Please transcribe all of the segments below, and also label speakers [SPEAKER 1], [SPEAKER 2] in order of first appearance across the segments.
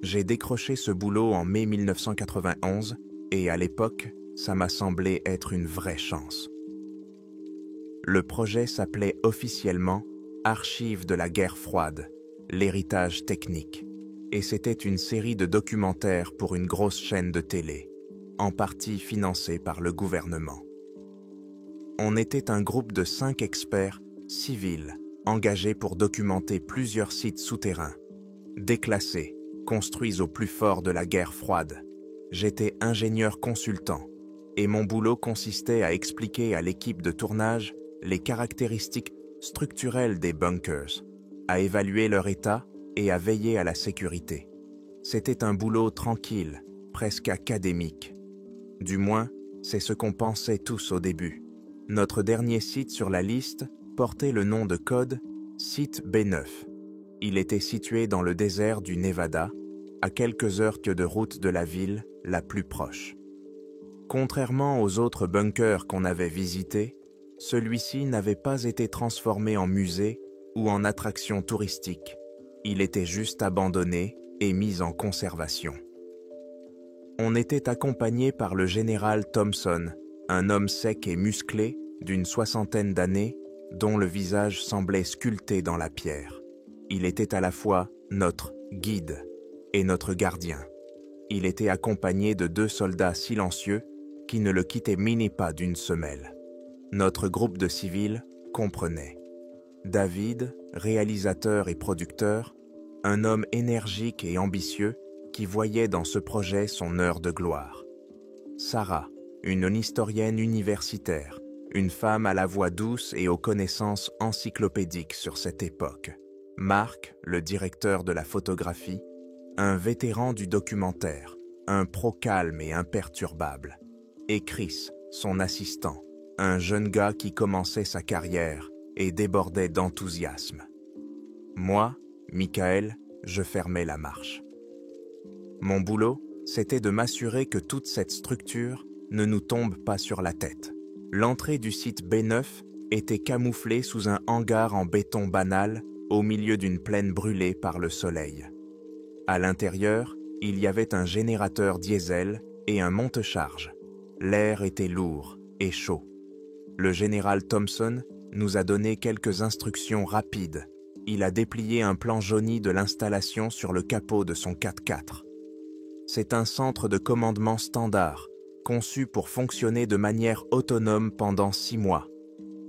[SPEAKER 1] J'ai décroché ce boulot en mai 1991 et à l'époque, ça m'a semblé être une vraie chance. Le projet s'appelait officiellement Archives de la guerre froide, l'héritage technique, et c'était une série de documentaires pour une grosse chaîne de télé, en partie financée par le gouvernement. On était un groupe de 5 experts civils engagés pour documenter plusieurs sites souterrains, déclassés, construits au plus fort de la guerre froide. J'étais ingénieur consultant et mon boulot consistait à expliquer à l'équipe de tournage les caractéristiques structurelles des bunkers, à évaluer leur état et à veiller à la sécurité. C'était un boulot tranquille, presque académique. Du moins, c'est ce qu'on pensait tous au début. Notre dernier site sur la liste portait le nom de code Site B9. Il était situé dans le désert du Nevada, à quelques heures de route de la ville la plus proche. Contrairement aux autres bunkers qu'on avait visités, celui-ci n'avait pas été transformé en musée ou en attraction touristique. Il était juste abandonné et mis en conservation. On était accompagné par le général Thompson, un homme sec et musclé d'une 60aine d'années, dont le visage semblait sculpté dans la pierre. Il était à la fois notre guide et notre gardien. Il était accompagné de 2 soldats silencieux qui ne le quittaient pas d'une semelle. Notre groupe de civils comprenait. David, réalisateur et producteur, un homme énergique et ambitieux qui voyait dans ce projet son heure de gloire. Sarah, une historienne universitaire, une femme à la voix douce et aux connaissances encyclopédiques sur cette époque. Marc, le directeur de la photographie, un vétéran du documentaire, un pro calme et imperturbable. Et Chris, son assistant, un jeune gars qui commençait sa carrière et débordait d'enthousiasme. Moi, Michael, je fermais la marche. Mon boulot, c'était de m'assurer que toute cette structure ne nous tombe pas sur la tête. L'entrée du site B9 était camouflée sous un hangar en béton banal au milieu d'une plaine brûlée par le soleil. À l'intérieur, il y avait un générateur diesel et un monte-charge. L'air était lourd et chaud. Le général Thompson nous a donné quelques instructions rapides. Il a déplié un plan jauni de l'installation sur le capot de son 4x4. C'est un centre de commandement standard, conçu pour fonctionner de manière autonome pendant 6 mois,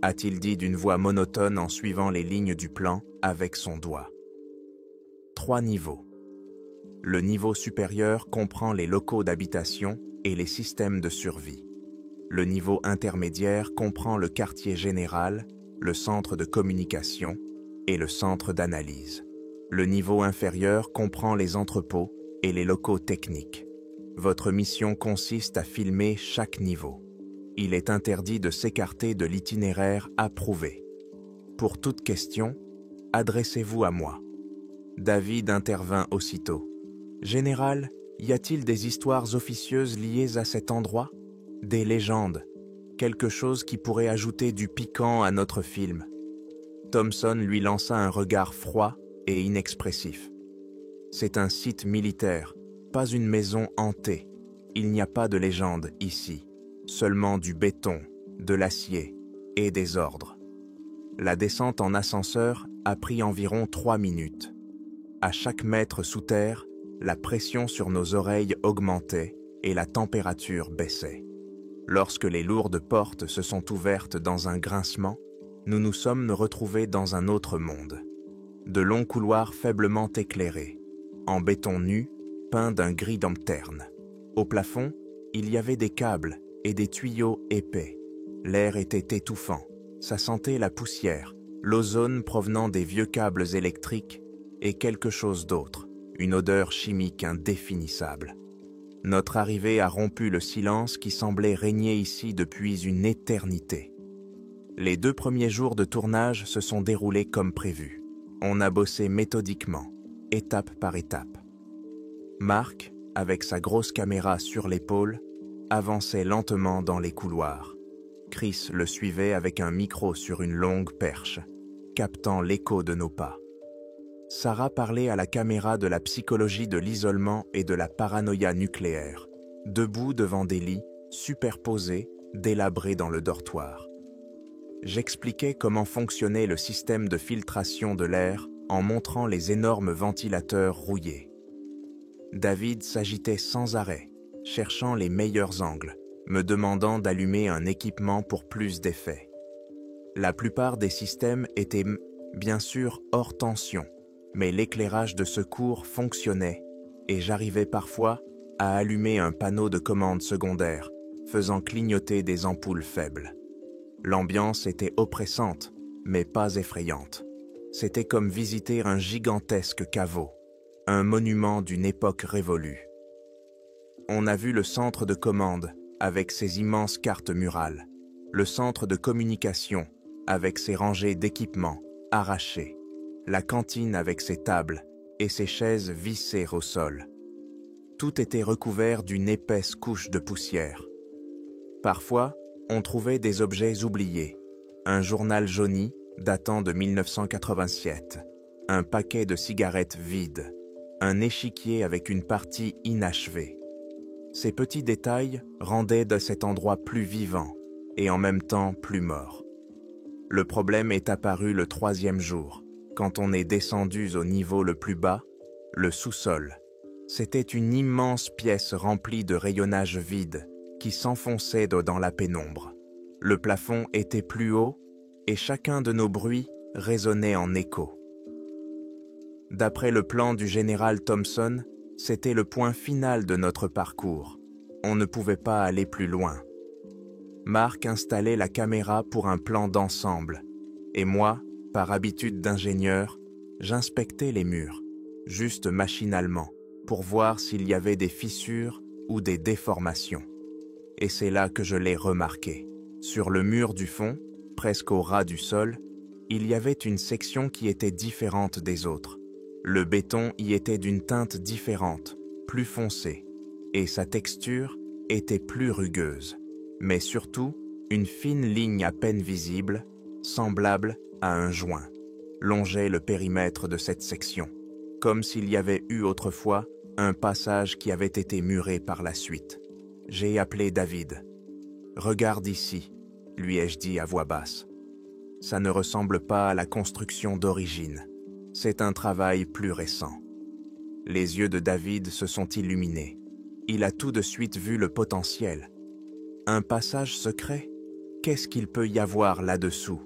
[SPEAKER 1] a-t-il dit d'une voix monotone en suivant les lignes du plan avec son doigt. 3 niveaux. Le niveau supérieur comprend les locaux d'habitation et les systèmes de survie. Le niveau intermédiaire comprend le quartier général, le centre de communication et le centre d'analyse. Le niveau inférieur comprend les entrepôts et les locaux techniques. Votre mission consiste à filmer chaque niveau. Il est interdit de s'écarter de l'itinéraire approuvé. Pour toute question, adressez-vous à moi. David intervint aussitôt. Général, y a-t-il des histoires officieuses liées à cet endroit? Des légendes? Quelque chose qui pourrait ajouter du piquant à notre film? Thompson lui lança un regard froid et inexpressif. C'est un site militaire, pas une maison hantée. Il n'y a pas de légende ici, seulement du béton, de l'acier et des ordres. La descente en ascenseur a pris environ 3 minutes. À chaque mètre sous terre, la pression sur nos oreilles augmentait et la température baissait. Lorsque les lourdes portes se sont ouvertes dans un grincement, nous nous sommes retrouvés dans un autre monde. De longs couloirs faiblement éclairés, en béton nu, peints d'un gris terne. Au plafond, il y avait des câbles et des tuyaux épais. L'air était étouffant, ça sentait la poussière, l'ozone provenant des vieux câbles électriques et quelque chose d'autre, une odeur chimique indéfinissable. Notre arrivée a rompu le silence qui semblait régner ici depuis une éternité. Les 2 premiers jours de tournage se sont déroulés comme prévu. On a bossé méthodiquement, étape par étape. Marc, avec sa grosse caméra sur l'épaule, avançait lentement dans les couloirs. Chris le suivait avec un micro sur une longue perche, captant l'écho de nos pas. Sarah parlait à la caméra de la psychologie de l'isolement et de la paranoïa nucléaire, debout devant des lits, superposés, délabrés dans le dortoir. J'expliquais comment fonctionnait le système de filtration de l'air en montrant les énormes ventilateurs rouillés. David s'agitait sans arrêt, cherchant les meilleurs angles, me demandant d'allumer un équipement pour plus d'effet. La plupart des systèmes étaient, bien sûr, hors tension, mais l'éclairage de secours fonctionnait et j'arrivais parfois à allumer un panneau de commande secondaire, faisant clignoter des ampoules faibles. L'ambiance était oppressante, mais pas effrayante. C'était comme visiter un gigantesque caveau, un monument d'une époque révolue. On a vu le centre de commande avec ses immenses cartes murales, le centre de communication avec ses rangées d'équipements arrachés, la cantine avec ses tables et ses chaises vissées au sol. Tout était recouvert d'une épaisse couche de poussière. Parfois, on trouvait des objets oubliés, un journal jauni datant de 1987, un paquet de cigarettes vides, un échiquier avec une partie inachevée. Ces petits détails rendaient de cet endroit plus vivant et en même temps plus mort. Le problème est apparu le 3e jour, quand on est descendu au niveau le plus bas, le sous-sol. C'était une immense pièce remplie de rayonnages vides qui s'enfonçaient dans la pénombre. Le plafond était plus haut et chacun de nos bruits résonnait en écho. D'après le plan du général Thompson, c'était le point final de notre parcours. On ne pouvait pas aller plus loin. Mark installait la caméra pour un plan d'ensemble, et moi, par habitude d'ingénieur, j'inspectais les murs, juste machinalement, pour voir s'il y avait des fissures ou des déformations. Et c'est là que je l'ai remarqué. Sur le mur du fond, presque au ras du sol, il y avait une section qui était différente des autres. Le béton y était d'une teinte différente, plus foncée, et sa texture était plus rugueuse. Mais surtout, une fine ligne à peine visible, semblable à un joint, longeait le périmètre de cette section, comme s'il y avait eu autrefois un passage qui avait été muré par la suite. J'ai appelé David. « Regarde ici », lui ai-je dit à voix basse. « Ça ne ressemble pas à la construction d'origine. C'est un travail plus récent. » Les yeux de David se sont illuminés. Il a tout de suite vu le potentiel. Un passage secret? Qu'est-ce qu'il peut y avoir là-dessous?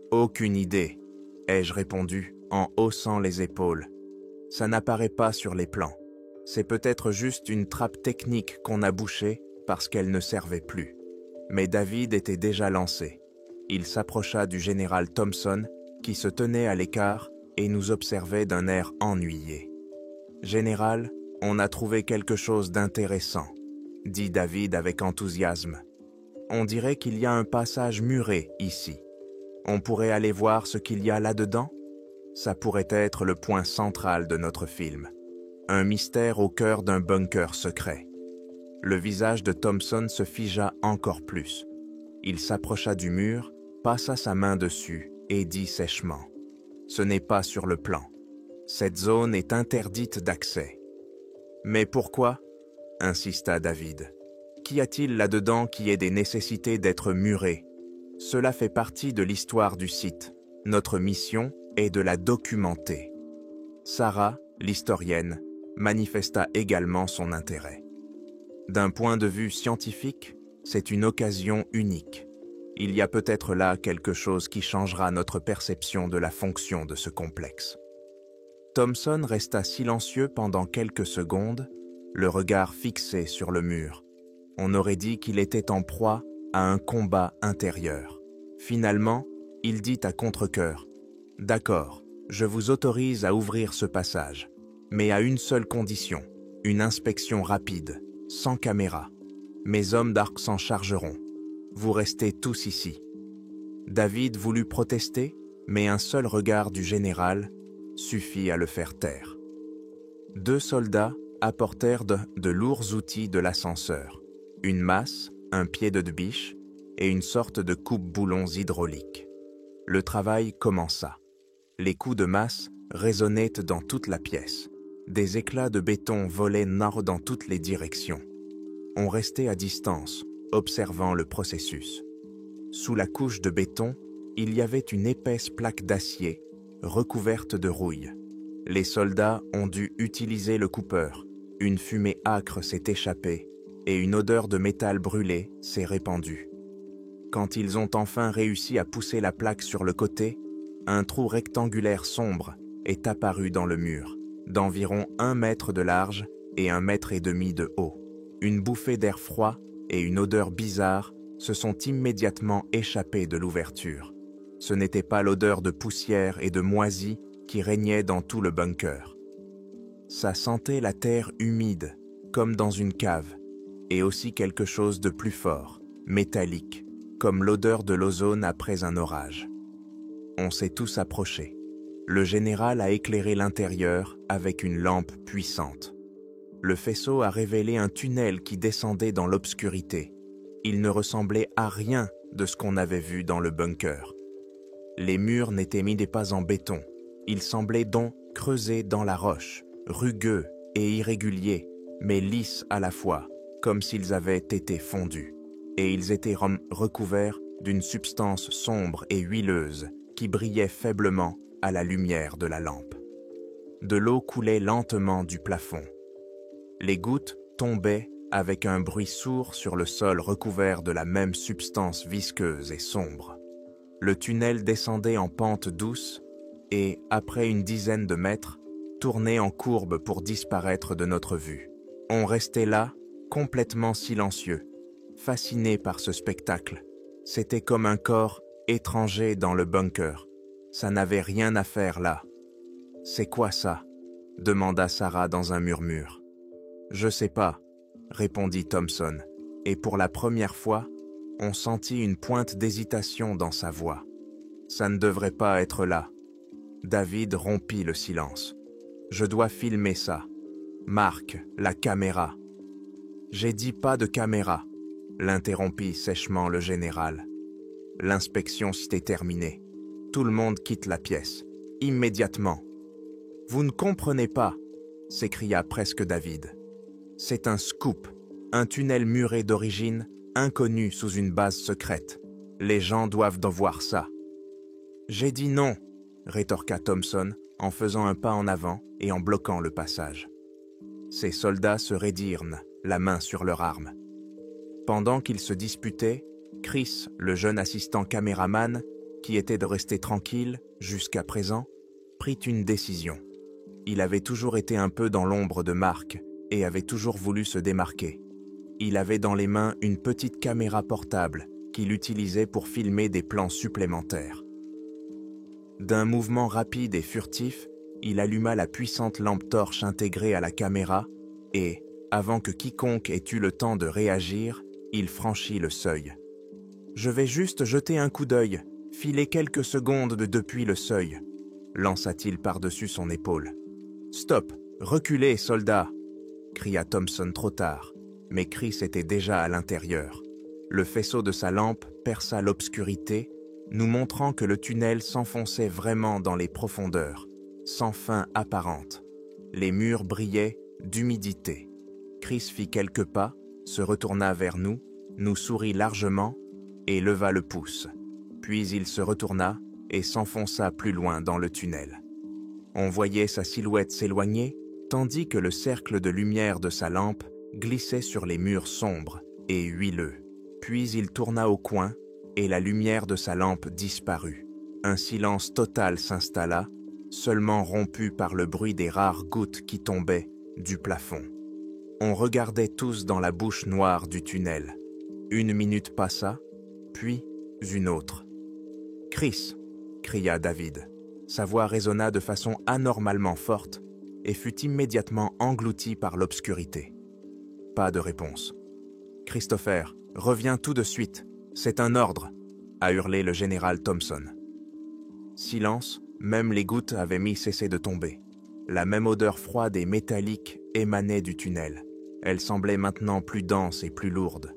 [SPEAKER 1] Aucune idée, ai-je répondu en haussant les épaules. Ça n'apparaît pas sur les plans. C'est peut-être juste une trappe technique qu'on a bouchée parce qu'elle ne servait plus. Mais David était déjà lancé. Il s'approcha du général Thompson qui se tenait à l'écart et nous observait d'un air ennuyé. « Général, on a trouvé quelque chose d'intéressant, » dit David avec enthousiasme. « On dirait qu'il y a un passage muré ici. On pourrait aller voir ce qu'il y a là-dedans? Ça pourrait être le point central de notre film. Un mystère au cœur d'un bunker secret. » Le visage de Thompson se figea encore plus. Il s'approcha du mur, passa sa main dessus et dit sèchement « Ce n'est pas sur le plan. Cette zone est interdite d'accès. » « Mais pourquoi ?» insista David. « Qu'y a-t-il là-dedans qui ait des nécessités d'être muré? Cela fait partie de l'histoire du site. Notre mission est de la documenter. » Sarah, l'historienne, manifesta également son intérêt. D'un point de vue scientifique, c'est une occasion unique. Il y a peut-être là quelque chose qui changera notre perception de la fonction de ce complexe. Thompson resta silencieux pendant quelques secondes, le regard fixé sur le mur. On aurait dit qu'il était en proie à un combat intérieur. Finalement, il dit à contre-cœur « D'accord, je vous autorise à ouvrir ce passage, mais à une seule condition, une inspection rapide, sans caméra. Mes hommes d'arc s'en chargeront. Vous restez tous ici. » David voulut protester, mais un seul regard du général suffit à le faire taire. 2 soldats apportèrent de lourds outils de l'ascenseur, une masse, un pied de biche et une sorte de coupe-boulons hydraulique. Le travail commença. Les coups de masse résonnaient dans toute la pièce. Des éclats de béton volaient dans toutes les directions. On restait à distance, observant le processus. Sous la couche de béton, il y avait une épaisse plaque d'acier, recouverte de rouille. Les soldats ont dû utiliser le coupeur. Une fumée âcre s'est échappée et une odeur de métal brûlé s'est répandue. Quand ils ont enfin réussi à pousser la plaque sur le côté, un trou rectangulaire sombre est apparu dans le mur, d'environ 1 mètre de large et 1,5 mètre de haut. Une bouffée d'air froid et une odeur bizarre se sont immédiatement échappées de l'ouverture. Ce n'était pas l'odeur de poussière et de moisie qui régnait dans tout le bunker. Ça sentait la terre humide, comme dans une cave, et aussi quelque chose de plus fort, métallique, comme l'odeur de l'ozone après un orage. On s'est tous approchés. Le général a éclairé l'intérieur avec une lampe puissante. Le faisceau a révélé un tunnel qui descendait dans l'obscurité. Il ne ressemblait à rien de ce qu'on avait vu dans le bunker. Les murs n'étaient mis pas en béton. Ils semblaient donc creusés dans la roche, rugueux et irréguliers, mais lisses à la fois, comme s'ils avaient été fondus. Et ils étaient recouverts d'une substance sombre et huileuse qui brillait faiblement à la lumière de la lampe. De l'eau coulait lentement du plafond. Les gouttes tombaient avec un bruit sourd sur le sol recouvert de la même substance visqueuse et sombre. Le tunnel descendait en pente douce et, après une dizaine de mètres, tournait en courbe pour disparaître de notre vue. On restait là, complètement silencieux, fasciné par ce spectacle. C'était comme un corps étranger dans le bunker. Ça n'avait rien à faire là. « C'est quoi ça ?» demanda Sarah dans un murmure. « Je sais pas », répondit Thompson, et pour la première fois, on sentit une pointe d'hésitation dans sa voix. « Ça ne devrait pas être là. » David rompit le silence. « Je dois filmer ça. Marc, la caméra. »« J'ai dit pas de caméra », l'interrompit sèchement le général. « L'inspection s'était terminée. Tout le monde quitte la pièce. Immédiatement. »« Vous ne comprenez pas » s'écria presque David. « C'est un scoop, un tunnel muré d'origine inconnue sous une base secrète. Les gens doivent voir ça. »« J'ai dit non » rétorqua Thompson en faisant un pas en avant et en bloquant le passage. Ces soldats se raidirent, la main sur leur arme. Pendant qu'ils se disputaient, Chris, le jeune assistant caméraman, qui était de rester tranquille jusqu'à présent, prit une décision. Il avait toujours été un peu dans l'ombre de Marc et avait toujours voulu se démarquer. Il avait dans les mains une petite caméra portable qu'il utilisait pour filmer des plans supplémentaires. D'un mouvement rapide et furtif, il alluma la puissante lampe torche intégrée à la caméra et, avant que quiconque ait eu le temps de réagir, il franchit le seuil. « Je vais juste jeter un coup d'œil, filer quelques secondes depuis le seuil, » lança-t-il par-dessus son épaule. « Stop, reculez, soldats !» cria Thompson trop tard, mais Chris était déjà à l'intérieur. Le faisceau de sa lampe perça l'obscurité, nous montrant que le tunnel s'enfonçait vraiment dans les profondeurs, sans fin apparente. Les murs brillaient d'humidité. Chris fit quelques pas, se retourna vers nous, nous sourit largement et leva le pouce. Puis il se retourna et s'enfonça plus loin dans le tunnel. On voyait sa silhouette s'éloigner, tandis que le cercle de lumière de sa lampe glissait sur les murs sombres et huileux. Puis il tourna au coin et la lumière de sa lampe disparut. Un silence total s'installa, seulement rompu par le bruit des rares gouttes qui tombaient du plafond. On regardait tous dans la bouche noire du tunnel. 1 minute passa, puis une autre. « Chris !» cria David. Sa voix résonna de façon anormalement forte et fut immédiatement engloutie par l'obscurité. Pas de réponse. « Christopher, reviens tout de suite, c'est un ordre !» a hurlé le général Thompson. Silence, même les gouttes avaient cessé de tomber. La même odeur froide et métallique émanait du tunnel. Elle semblait maintenant plus dense et plus lourde.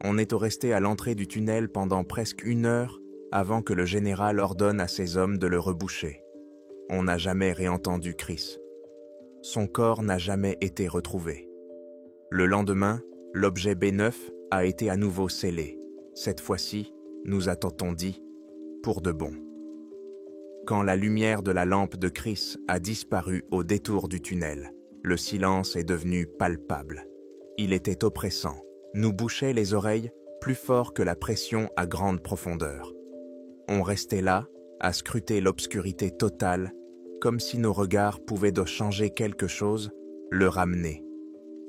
[SPEAKER 1] On est resté à l'entrée du tunnel pendant presque 1 heure avant que le général ordonne à ses hommes de le reboucher. On n'a jamais réentendu Chris. Son corps n'a jamais été retrouvé. Le lendemain, l'objet B9 a été à nouveau scellé. Cette fois-ci, nous a-t-on dit, pour de bon. Quand la lumière de la lampe de Chris a disparu au détour du tunnel, le silence est devenu palpable. Il était oppressant, nous bouchait les oreilles plus fort que la pression à grande profondeur. On restait là, à scruter l'obscurité totale, comme si nos regards pouvaient de changer quelque chose, le ramener.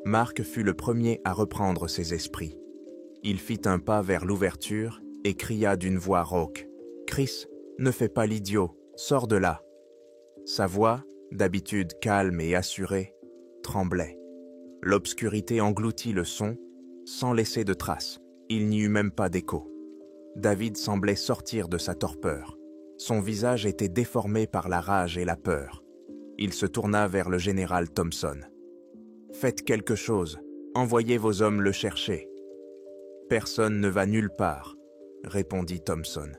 [SPEAKER 1] Marc fut le premier à reprendre ses esprits. Il fit un pas vers l'ouverture et cria d'une voix rauque. « Chris, ne fais pas l'idiot, sors de là !» Sa voix, d'habitude calme et assurée, tremblait. L'obscurité engloutit le son, sans laisser de traces. Il n'y eut même pas d'écho. David semblait sortir de sa torpeur. Son visage était déformé par la rage et la peur. Il se tourna vers le général Thompson. « Faites quelque chose, envoyez vos hommes le chercher. »« Personne ne va nulle part, » répondit Thompson.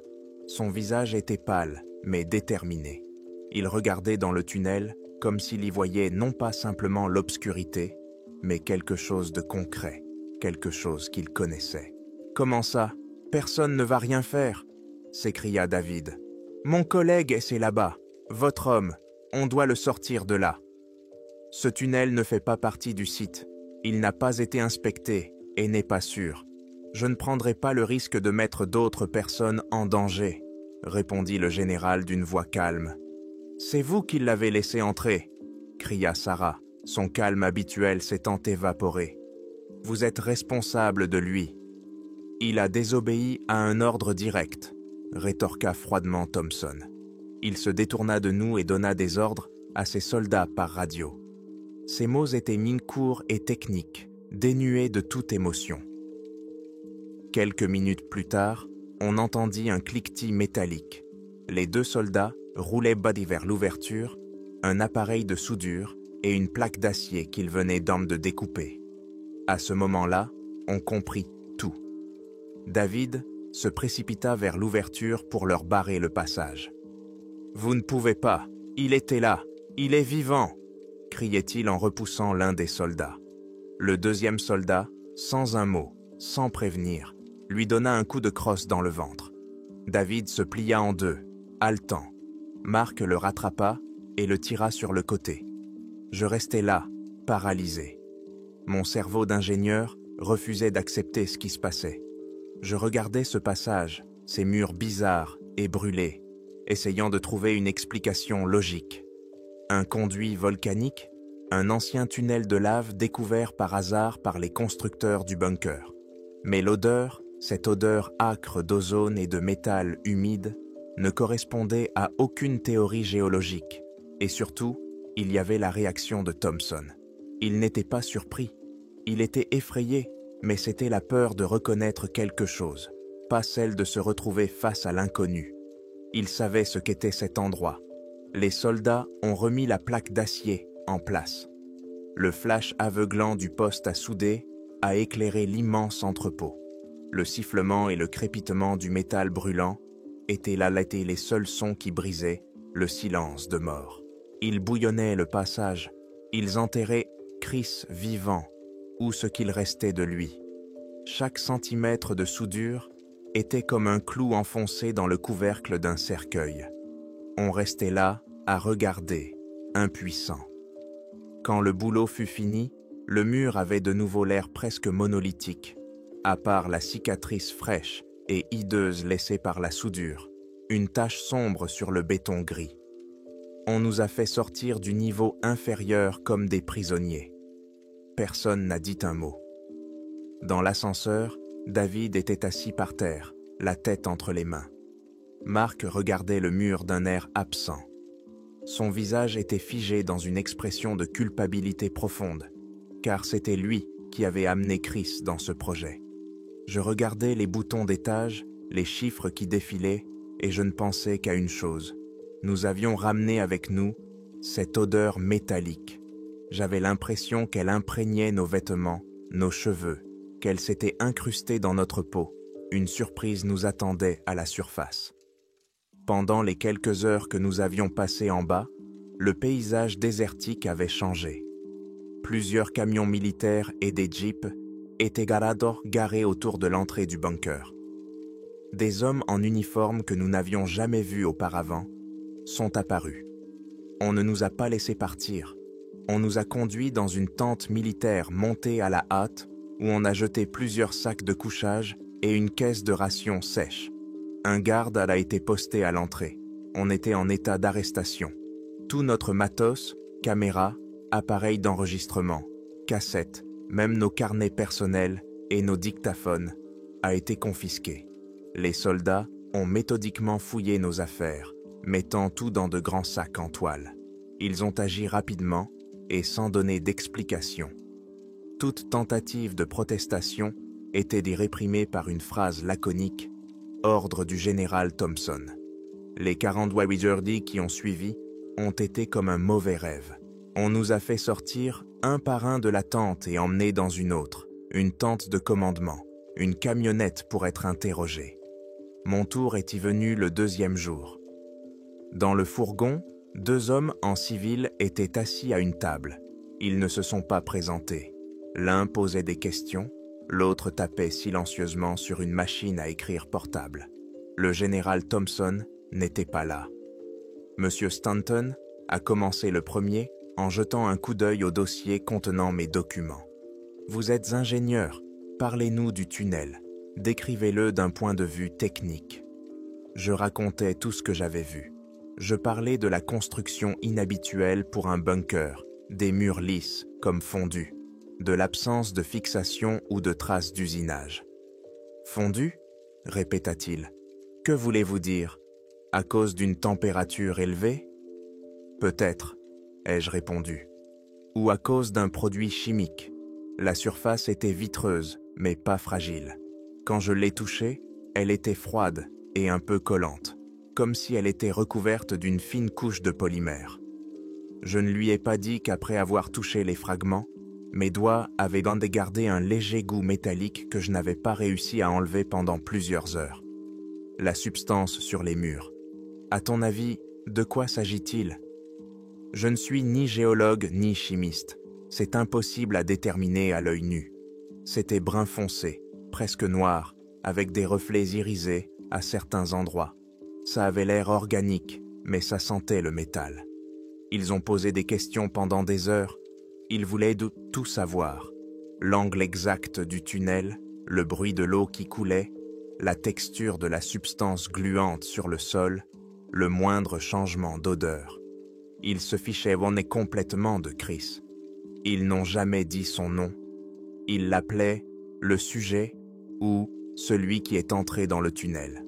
[SPEAKER 1] Son visage était pâle, mais déterminé. Il regardait dans le tunnel comme s'il y voyait non pas simplement l'obscurité, mais quelque chose de concret, quelque chose qu'il connaissait. « Comment ça? Personne ne va rien faire » s'écria David. « Mon collègue, c'est là-bas, votre homme, on doit le sortir de là. Ce tunnel ne fait pas partie du site, il n'a pas été inspecté et n'est pas sûr. Je ne prendrai pas le risque de mettre d'autres personnes en danger, » répondit le général d'une voix calme. « C'est vous qui l'avez laissé entrer, » cria Sarah, son calme habituel s'étant évaporé. « Vous êtes responsable de lui. »« Il a désobéi à un ordre direct, » rétorqua froidement Thompson. Il se détourna de nous et donna des ordres à ses soldats par radio. Ses mots étaient mi-courts et techniques, dénués de toute émotion. Quelques minutes plus tard, on entendit un cliquetis métallique. Les deux soldats roulaient body vers l'ouverture, un appareil de soudure et une plaque d'acier qu'ils venaient de découper. À ce moment-là, on comprit tout. David se précipita vers l'ouverture pour leur barrer le passage. « Vous ne pouvez pas, il était là, il est vivant !» criait-il en repoussant l'un des soldats. Le deuxième soldat, sans un mot, sans prévenir, lui donna un coup de crosse dans le ventre. David se plia en deux, haletant. Marc le rattrapa et le tira sur le côté. Je restais là, paralysé. Mon cerveau d'ingénieur refusait d'accepter ce qui se passait. Je regardais ce passage, ces murs bizarres et brûlés, essayant de trouver une explication logique. Un conduit volcanique, un ancien tunnel de lave découvert par hasard par les constructeurs du bunker. Mais l'odeur, cette odeur âcre d'ozone et de métal humide, ne correspondait à aucune théorie géologique. Et surtout, il y avait la réaction de Thompson. Il n'était pas surpris. Il était effrayé, mais c'était la peur de reconnaître quelque chose, pas celle de se retrouver face à l'inconnu. Il savait ce qu'était cet endroit. Les soldats ont remis la plaque d'acier en place. Le flash aveuglant du poste à souder a éclairé l'immense entrepôt. Le sifflement et le crépitement du métal brûlant étaient les seuls sons qui brisaient le silence de mort. Ils bouillonnaient le passage, ils enterraient Chris vivant, ou ce qu'il restait de lui. Chaque centimètre de soudure était comme un clou enfoncé dans le couvercle d'un cercueil. On restait là, à regarder, impuissant. Quand le boulot fut fini, le mur avait de nouveau l'air presque monolithique, à part la cicatrice fraîche et hideuse laissée par la soudure, une tache sombre sur le béton gris. On nous a fait sortir du niveau inférieur comme des prisonniers. Personne n'a dit un mot. Dans l'ascenseur, David était assis par terre, la tête entre les mains. Marc regardait le mur d'un air absent. Son visage était figé dans une expression de culpabilité profonde, car c'était lui qui avait amené Chris dans ce projet. Je regardais les boutons d'étage, les chiffres qui défilaient, et je ne pensais qu'à une chose. Nous avions ramené avec nous cette odeur métallique. J'avais l'impression qu'elle imprégnait nos vêtements, nos cheveux, qu'elle s'était incrustée dans notre peau. Une surprise nous attendait à la surface. Pendant les quelques heures que nous avions passées en bas, le paysage désertique avait changé. Plusieurs camions militaires et des jeeps étaient garés autour de l'entrée du bunker. Des hommes en uniforme que nous n'avions jamais vus auparavant sont apparus. On ne nous a pas laissé partir. On nous a conduits dans une tente militaire montée à la hâte où on a jeté plusieurs sacs de couchage et une caisse de rations sèches. Un garde a été posté à l'entrée. On était en état d'arrestation. Tout notre matos, caméras, appareils d'enregistrement, cassettes, même nos carnets personnels et nos dictaphones, a été confisqué. Les soldats ont méthodiquement fouillé nos affaires, mettant tout dans de grands sacs en toile. Ils ont agi rapidement et sans donner d'explication. Toute tentative de protestation était réprimée par une phrase laconique: « Ordre du général Thompson ». Les 48 heures qui ont suivi ont été comme un mauvais rêve. On nous a fait sortir un par un de la tente et emmener dans une autre, une tente de commandement, une camionnette pour être interrogé. Mon tour est y venu le 2e jour. Dans le fourgon, 2 hommes en civil étaient assis à une table. Ils ne se sont pas présentés. L'un posait des questions, l'autre tapait silencieusement sur une machine à écrire portable. Le général Thompson n'était pas là. Monsieur Stanton a commencé le premier en jetant un coup d'œil au dossier contenant mes documents. « Vous êtes ingénieur, parlez-nous du tunnel. Décrivez-le d'un point de vue technique. » Je racontais tout ce que j'avais vu. Je parlais de la construction inhabituelle pour un bunker, des murs lisses, comme fondus, de l'absence de fixation ou de traces d'usinage. « Fondu » répéta-t-il. « Que voulez-vous dire? À cause d'une température élevée? » « Peut-être, ai-je répondu. Ou à cause d'un produit chimique. La surface était vitreuse, mais pas fragile. Quand je l'ai touchée, elle était froide et un peu collante, comme si elle était recouverte d'une fine couche de polymère. Je ne lui ai pas dit qu'après avoir touché les fragments, mes doigts avaient gardé un léger goût métallique que je n'avais pas réussi à enlever pendant plusieurs heures. La substance sur les murs. À ton avis, de quoi s'agit-il? Je ne suis ni géologue ni chimiste. C'est impossible à déterminer à l'œil nu. C'était brun foncé, presque noir, avec des reflets irisés à certains endroits. Ça avait l'air organique, mais ça sentait le métal. Ils ont posé des questions pendant des heures. Ils voulaient tout savoir. L'angle exact du tunnel, le bruit de l'eau qui coulait, la texture de la substance gluante sur le sol, le moindre changement d'odeur. Ils se fichaient complètement de Chris. Ils n'ont jamais dit son nom. Ils l'appelaient le sujet ou celui qui est entré dans le tunnel.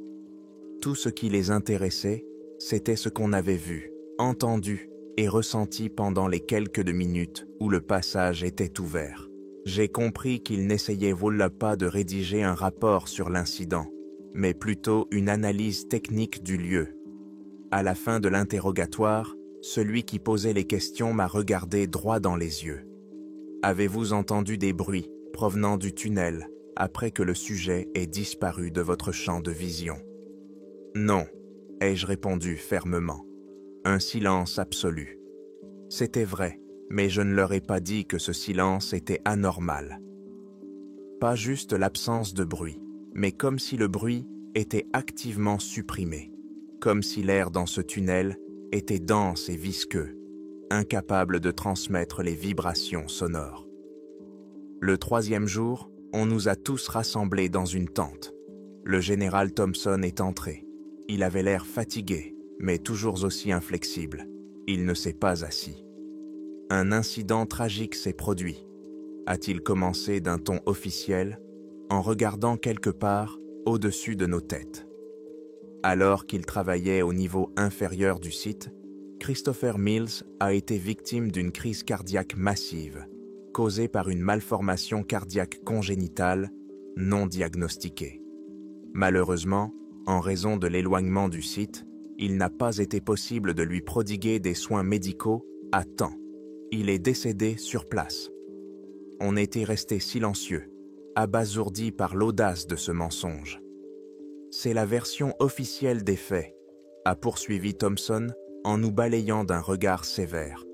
[SPEAKER 1] Tout ce qui les intéressait, c'était ce qu'on avait vu, entendu et ressenti pendant les quelques minutes où le passage était ouvert. J'ai compris qu'ils n'essayaient pas de rédiger un rapport sur l'incident, mais plutôt une analyse technique du lieu. À la fin de l'interrogatoire, celui qui posait les questions m'a regardé droit dans les yeux. « Avez-vous entendu des bruits provenant du tunnel après que le sujet ait disparu de votre champ de vision ?» « Non, ai-je répondu fermement. Un silence absolu. C'était vrai, mais je ne leur ai pas dit que ce silence était anormal. Pas juste l'absence de bruit, mais comme si le bruit était activement supprimé, comme si l'air dans ce tunnel était dense et visqueux, incapable de transmettre les vibrations sonores. Le 3e jour, on nous a tous rassemblés dans une tente. Le général Thompson est entré. Il avait l'air fatigué, mais toujours aussi inflexible. Il ne s'est pas assis. Un incident tragique s'est produit, a-t-il commencé d'un ton officiel, en regardant quelque part au-dessus de nos têtes. Alors qu'il travaillait au niveau inférieur du site, Christopher Mills a été victime d'une crise cardiaque massive, causée par une malformation cardiaque congénitale non diagnostiquée. Malheureusement, en raison de l'éloignement du site, il n'a pas été possible de lui prodiguer des soins médicaux à temps. Il est décédé sur place. On était resté silencieux, abasourdi par l'audace de ce mensonge. C'est la version officielle des faits, a poursuivi Thompson en nous balayant d'un regard sévère.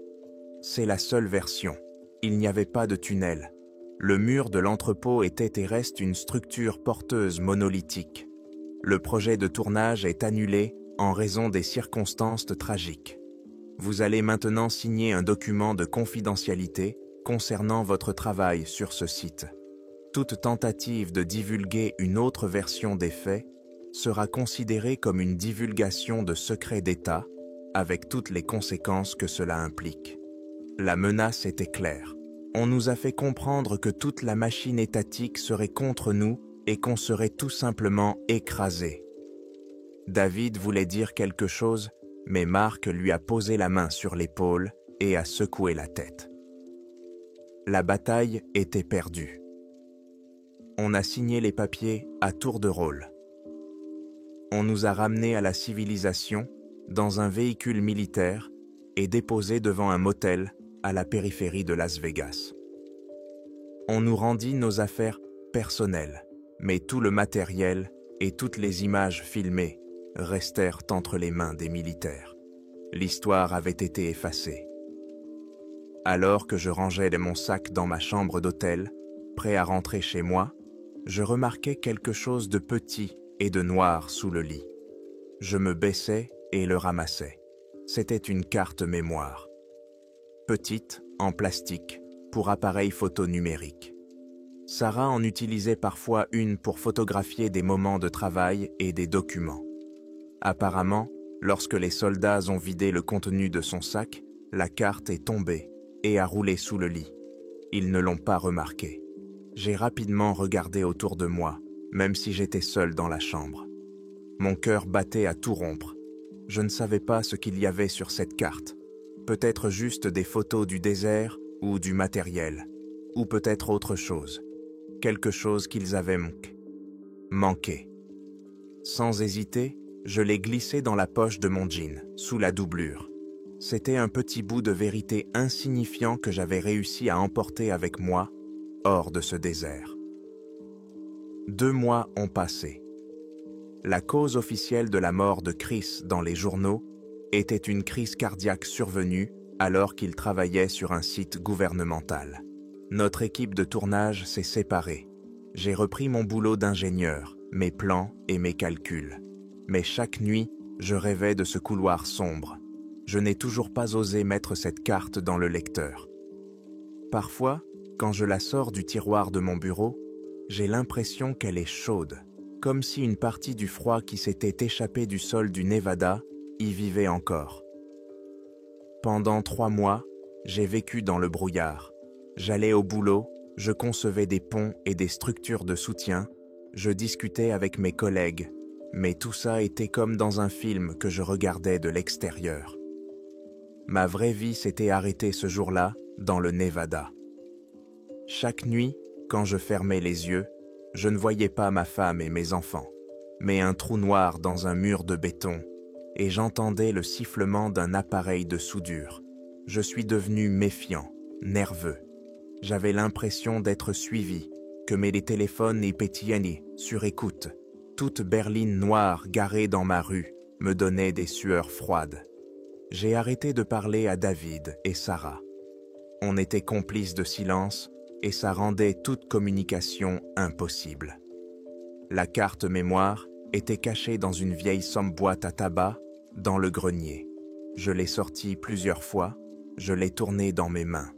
[SPEAKER 1] C'est la seule version. Il n'y avait pas de tunnel. Le mur de l'entrepôt était et reste une structure porteuse monolithique. Le projet de tournage est annulé en raison des circonstances tragiques. Vous allez maintenant signer un document de confidentialité concernant votre travail sur ce site. Toute tentative de divulguer une autre version des faits sera considérée comme une divulgation de secrets d'État, avec toutes les conséquences que cela implique. La menace était claire. On nous a fait comprendre que toute la machine étatique serait contre nous et qu'on serait tout simplement écrasé. David voulait dire quelque chose, mais Mark lui a posé la main sur l'épaule et a secoué la tête. La bataille était perdue. On a signé les papiers à tour de rôle. On nous a ramenés à la civilisation dans un véhicule militaire et déposés devant un motel à la périphérie de Las Vegas. On nous rendit nos affaires personnelles, mais tout le matériel et toutes les images filmées restèrent entre les mains des militaires. L'histoire avait été effacée. Alors que je rangeais mon sac dans ma chambre d'hôtel, prêt à rentrer chez moi, je remarquai quelque chose de petit et de noir sous le lit. Je me baissai et le ramassai. C'était une carte mémoire. Petite, en plastique, pour appareil photo numérique. Sarah en utilisait parfois une pour photographier des moments de travail et des documents. Apparemment, lorsque les soldats ont vidé le contenu de son sac, la carte est tombée et a roulé sous le lit. Ils ne l'ont pas remarqué. J'ai rapidement regardé autour de moi, même si j'étais seul dans la chambre. Mon cœur battait à tout rompre. Je ne savais pas ce qu'il y avait sur cette carte. Peut-être juste des photos du désert ou du matériel, ou peut-être autre chose. Quelque chose qu'ils avaient manqué. Sans hésiter, je l'ai glissé dans la poche de mon jean, sous la doublure. C'était un petit bout de vérité insignifiant que j'avais réussi à emporter avec moi, hors de ce désert. 2 mois ont passé. La cause officielle de la mort de Chris dans les journaux était une crise cardiaque survenue alors qu'il travaillait sur un site gouvernemental. Notre équipe de tournage s'est séparée. J'ai repris mon boulot d'ingénieur, mes plans et mes calculs. Mais chaque nuit, je rêvais de ce couloir sombre. Je n'ai toujours pas osé mettre cette carte dans le lecteur. Parfois, quand je la sors du tiroir de mon bureau, j'ai l'impression qu'elle est chaude, comme si une partie du froid qui s'était échappé du sol du Nevada y vivait encore. Pendant 3 mois, j'ai vécu dans le brouillard. J'allais au boulot, je concevais des ponts et des structures de soutien, je discutais avec mes collègues, mais tout ça était comme dans un film que je regardais de l'extérieur. Ma vraie vie s'était arrêtée ce jour-là, dans le Nevada. Chaque nuit, quand je fermais les yeux, je ne voyais pas ma femme et mes enfants, mais un trou noir dans un mur de béton, et j'entendais le sifflement d'un appareil de soudure. Je suis devenu méfiant, nerveux. J'avais l'impression d'être suivi, que mes téléphones et pétillaient sur écoute. Toute berline noire garée dans ma rue me donnait des sueurs froides. J'ai arrêté de parler à David et Sarah. On était complices de silence et ça rendait toute communication impossible. La carte mémoire était cachée dans une vieille boîte à tabac dans le grenier. Je l'ai sortie plusieurs fois, je l'ai tournée dans mes mains.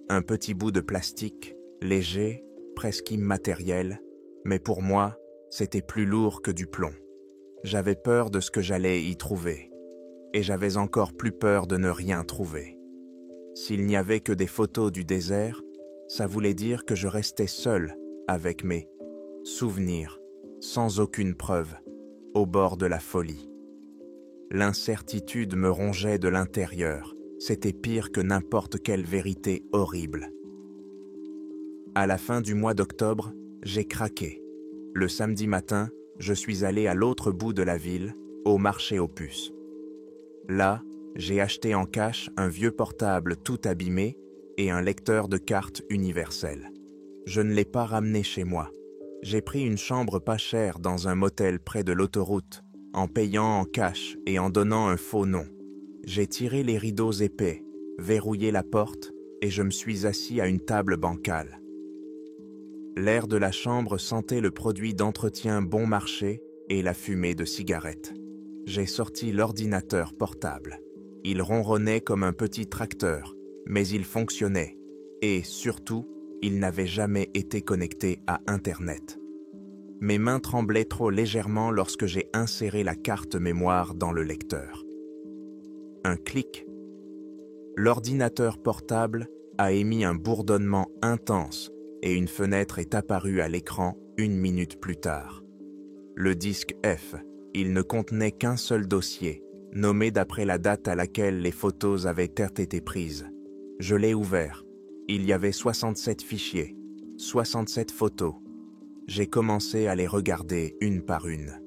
[SPEAKER 1] Un petit bout de plastique, léger, presque immatériel, mais pour moi, c'était plus lourd que du plomb. J'avais peur de ce que j'allais y trouver, et j'avais encore plus peur de ne rien trouver. S'il n'y avait que des photos du désert, ça voulait dire que je restais seul avec mes souvenirs, sans aucune preuve, au bord de la folie. L'incertitude me rongeait de l'intérieur, c'était pire que n'importe quelle vérité horrible. À la fin du mois d'octobre, j'ai craqué. Le samedi matin, je suis allé à l'autre bout de la ville, au marché aux puces. Là, j'ai acheté en cash un vieux portable tout abîmé et un lecteur de cartes universel. Je ne l'ai pas ramené chez moi. J'ai pris une chambre pas chère dans un motel près de l'autoroute en payant en cash et en donnant un faux nom. J'ai tiré les rideaux épais, verrouillé la porte et je me suis assis à une table bancale. L'air de la chambre sentait le produit d'entretien bon marché et la fumée de cigarettes. J'ai sorti l'ordinateur portable. Il ronronnait comme un petit tracteur, mais il fonctionnait. Et surtout, il n'avait jamais été connecté à Internet. Mes mains tremblaient trop légèrement lorsque j'ai inséré la carte mémoire dans le lecteur. Un clic. L'ordinateur portable a émis un bourdonnement intense et une fenêtre est apparue à l'écran 1 minute plus tard. Le disque F, il ne contenait qu'un seul dossier, nommé d'après la date à laquelle les photos avaient été prises. Je l'ai ouvert. Il y avait 67 fichiers, 67 photos. J'ai commencé à les regarder une par une.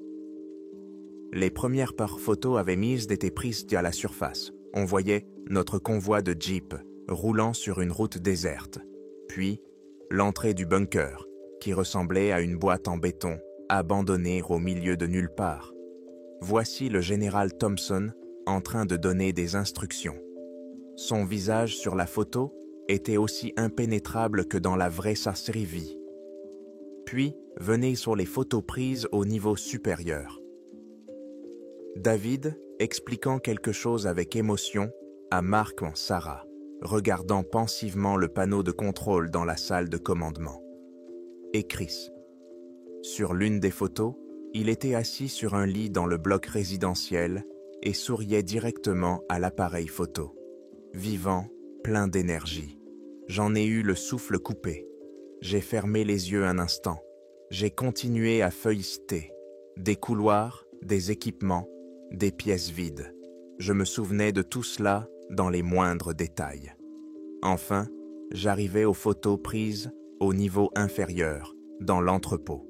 [SPEAKER 1] Les premières photos avaient été prises à la surface. On voyait notre convoi de Jeep roulant sur une route déserte. Puis, l'entrée du bunker, qui ressemblait à une boîte en béton, abandonnée au milieu de nulle part. Voici le général Thompson en train de donner des instructions. Son visage sur la photo était aussi impénétrable que dans la vraie vie. Puis, venez sur les photos prises au niveau supérieur. David, expliquant quelque chose avec émotion, à Mark en Sarah, regardant pensivement le panneau de contrôle dans la salle de commandement. Et Chris. Sur l'une des photos, il était assis sur un lit dans le bloc résidentiel et souriait directement à l'appareil photo. Vivant, plein d'énergie. J'en ai eu le souffle coupé. J'ai fermé les yeux un instant. J'ai continué à feuilleter. Des couloirs, des équipements, des pièces vides. Je me souvenais de tout cela dans les moindres détails. Enfin, j'arrivais aux photos prises au niveau inférieur, dans l'entrepôt.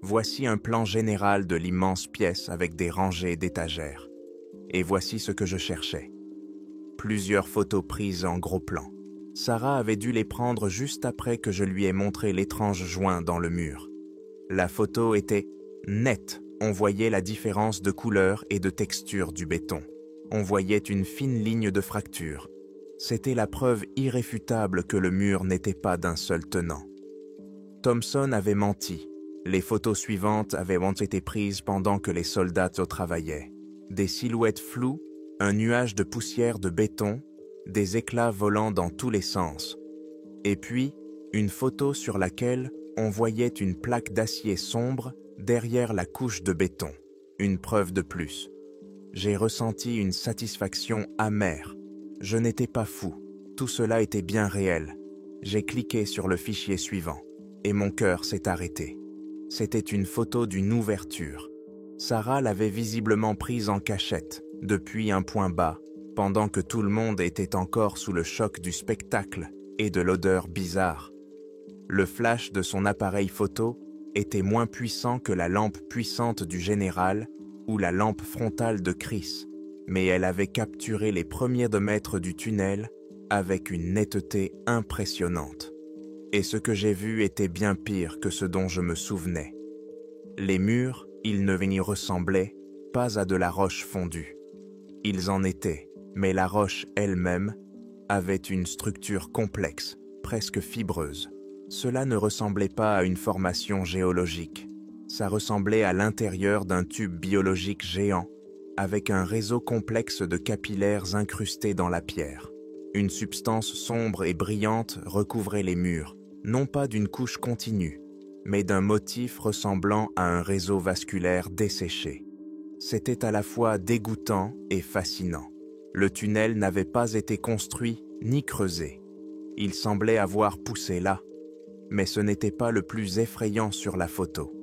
[SPEAKER 1] Voici un plan général de l'immense pièce avec des rangées d'étagères. Et voici ce que je cherchais. Plusieurs photos prises en gros plan. Sarah avait dû les prendre juste après que je lui ai montré l'étrange joint dans le mur. La photo était nette. On voyait la différence de couleur et de texture du béton. On voyait une fine ligne de fracture. C'était la preuve irréfutable que le mur n'était pas d'un seul tenant. Thompson avait menti. Les photos suivantes avaient été prises pendant que les soldats travaillaient. Des silhouettes floues, un nuage de poussière de béton, des éclats volant dans tous les sens. Et puis, une photo sur laquelle on voyait une plaque d'acier sombre derrière la couche de béton. Une preuve de plus. J'ai ressenti une satisfaction amère. Je n'étais pas fou. Tout cela était bien réel. J'ai cliqué sur le fichier suivant et mon cœur s'est arrêté. C'était une photo d'une ouverture. Sarah l'avait visiblement prise en cachette, depuis un point bas, pendant que tout le monde était encore sous le choc du spectacle et de l'odeur bizarre. Le flash de son appareil photo était moins puissant que la lampe puissante du général ou la lampe frontale de Chris, mais elle avait capturé les premiers mètres du tunnel avec une netteté impressionnante. Et ce que j'ai vu était bien pire que ce dont je me souvenais. Les murs, ils ne n'y ressemblaient pas à de la roche fondue. Ils en étaient, mais la roche elle-même avait une structure complexe, presque fibreuse. Cela ne ressemblait pas à une formation géologique. Ça ressemblait à l'intérieur d'un tube biologique géant, avec un réseau complexe de capillaires incrustés dans la pierre. Une substance sombre et brillante recouvrait les murs, non pas d'une couche continue, mais d'un motif ressemblant à un réseau vasculaire desséché. C'était à la fois dégoûtant et fascinant. Le tunnel n'avait pas été construit ni creusé. Il semblait avoir poussé là, mais ce n'était pas le plus effrayant sur la photo.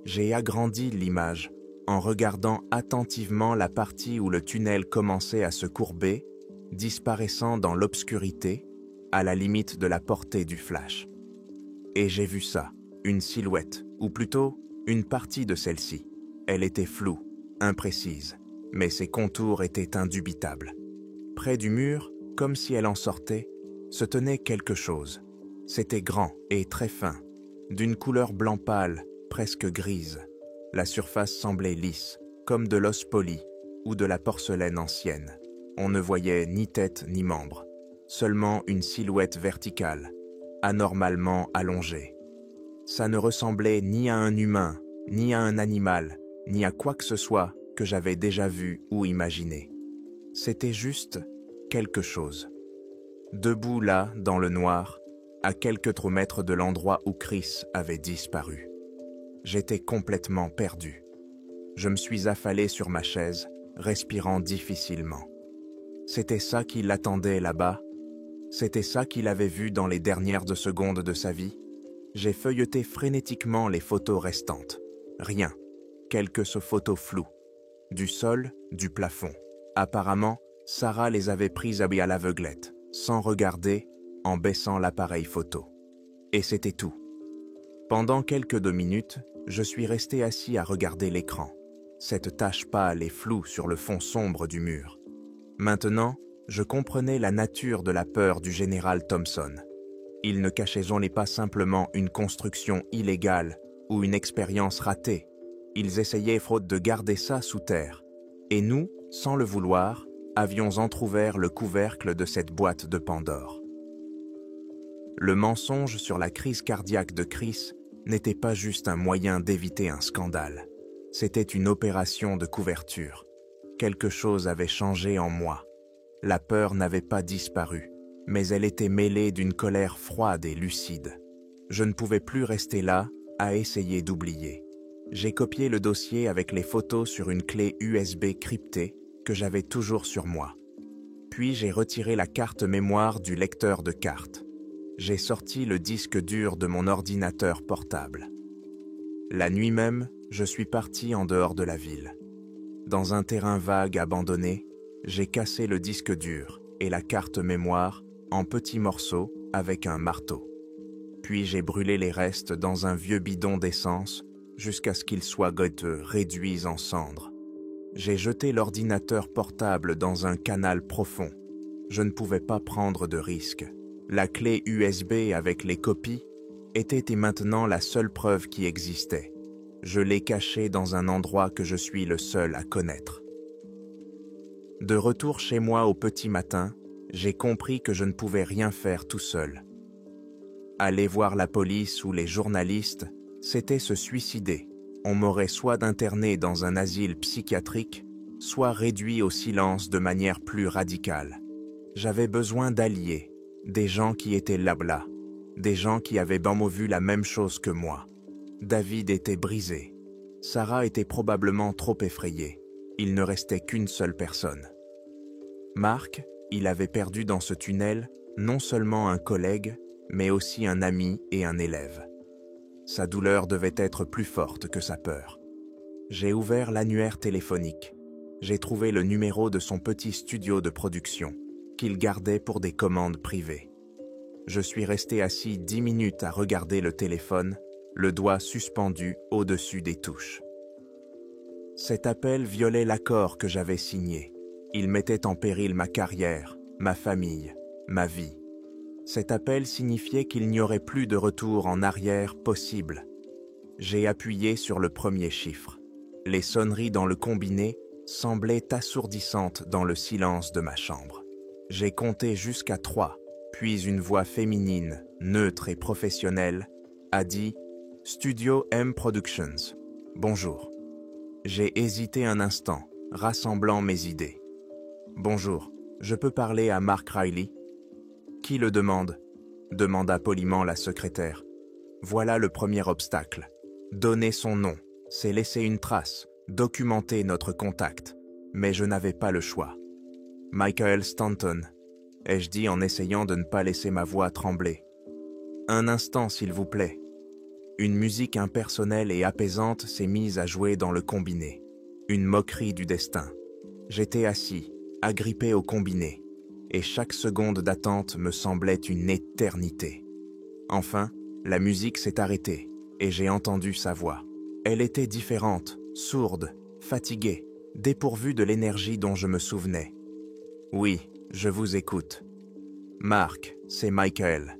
[SPEAKER 1] J'ai agrandi l'image en regardant attentivement la partie où le tunnel commençait à se courber, disparaissant dans l'obscurité, à la limite de la portée du flash. Et j'ai vu ça, une silhouette, ou plutôt une partie de celle-ci. Elle était floue, imprécise, mais ses contours étaient indubitables. Près du mur, comme si elle en sortait, se tenait quelque chose. C'était grand et très fin, d'une couleur blanc pâle, presque grise. La surface semblait lisse, comme de l'os poli ou de la porcelaine ancienne. On ne voyait ni tête ni membres, seulement une silhouette verticale, anormalement allongée. Ça ne ressemblait ni à un humain, ni à un animal, ni à quoi que ce soit que j'avais déjà vu ou imaginé. C'était juste quelque chose. Debout là, dans le noir, à quelques 3 mètres de l'endroit où Chris avait disparu. J'étais complètement perdu. Je me suis affalé sur ma chaise, respirant difficilement. C'était ça qui l'attendait là-bas? C'était ça qu'il avait vu dans les dernières secondes de sa vie? J'ai feuilleté frénétiquement les photos restantes. Rien. Quelques photos floues. Du sol, du plafond. Apparemment, Sarah les avait prises à l'aveuglette, sans regarder, en baissant l'appareil photo. Et c'était tout. Pendant quelques 2 minutes, je suis resté assis à regarder l'écran. Cette tache pâle et floue sur le fond sombre du mur. Maintenant, je comprenais la nature de la peur du général Thompson. Il ne cachait pas simplement une construction illégale ou une expérience ratée. Ils essayaient faute de garder ça sous terre. Et nous, sans le vouloir, avions entrouvert le couvercle de cette boîte de Pandore. Le mensonge sur la crise cardiaque de Chris n'était pas juste un moyen d'éviter un scandale. C'était une opération de couverture. Quelque chose avait changé en moi. La peur n'avait pas disparu, mais elle était mêlée d'une colère froide et lucide. Je ne pouvais plus rester là, à essayer d'oublier. J'ai copié le dossier avec les photos sur une clé USB cryptée que j'avais toujours sur moi. Puis j'ai retiré la carte mémoire du lecteur de cartes. J'ai sorti le disque dur de mon ordinateur portable. La nuit même, je suis parti en dehors de la ville. Dans un terrain vague abandonné, j'ai cassé le disque dur et la carte mémoire en petits morceaux avec un marteau. Puis j'ai brûlé les restes dans un vieux bidon d'essence jusqu'à ce qu'ils soient réduits en cendres. J'ai jeté l'ordinateur portable dans un canal profond. Je ne pouvais pas prendre de risque. La clé USB avec les copies était maintenant la seule preuve qui existait. Je l'ai cachée dans un endroit que je suis le seul à connaître. De retour chez moi au petit matin, j'ai compris que je ne pouvais rien faire tout seul. Aller voir la police ou les journalistes, c'était se suicider. On m'aurait soit interné dans un asile psychiatrique, soit réduit au silence de manière plus radicale. J'avais besoin d'alliés, des gens qui étaient là, des gens qui avaient vu la même chose que moi. David était brisé. Sarah était probablement trop effrayée. Il ne restait qu'une seule personne. Marc, il avait perdu dans ce tunnel non seulement un collègue, mais aussi un ami et un élève. Sa douleur devait être plus forte que sa peur. J'ai ouvert l'annuaire téléphonique. J'ai trouvé le numéro de son petit studio de production, qu'il gardait pour des commandes privées. Je suis resté assis 10 minutes à regarder le téléphone, le doigt suspendu au-dessus des touches. Cet appel violait l'accord que j'avais signé. Il mettait en péril ma carrière, ma famille, ma vie. Cet appel signifiait qu'il n'y aurait plus de retour en arrière possible. J'ai appuyé sur le premier chiffre. Les sonneries dans le combiné semblaient assourdissantes dans le silence de ma chambre. J'ai compté jusqu'à 3, puis une voix féminine, neutre et professionnelle, a dit « Studio M Productions, bonjour ». J'ai hésité un instant, rassemblant mes idées. « Bonjour, je peux parler à Mark Riley ?»« Qui le demande ?» demanda poliment la secrétaire. Voilà le premier obstacle. Donner son nom, c'est laisser une trace, documenter notre contact. Mais je n'avais pas le choix. « Michael Stanton », ai-je dit en essayant de ne pas laisser ma voix trembler. « Un instant, s'il vous plaît. » Une musique impersonnelle et apaisante s'est mise à jouer dans le combiné. Une moquerie du destin. J'étais assis, agrippé au combiné, et chaque seconde d'attente me semblait une éternité. Enfin, la musique s'est arrêtée, et j'ai entendu sa voix. Elle était différente, sourde, fatiguée, dépourvue de l'énergie dont je me souvenais. « Oui, je vous écoute. »« Mark, c'est Michael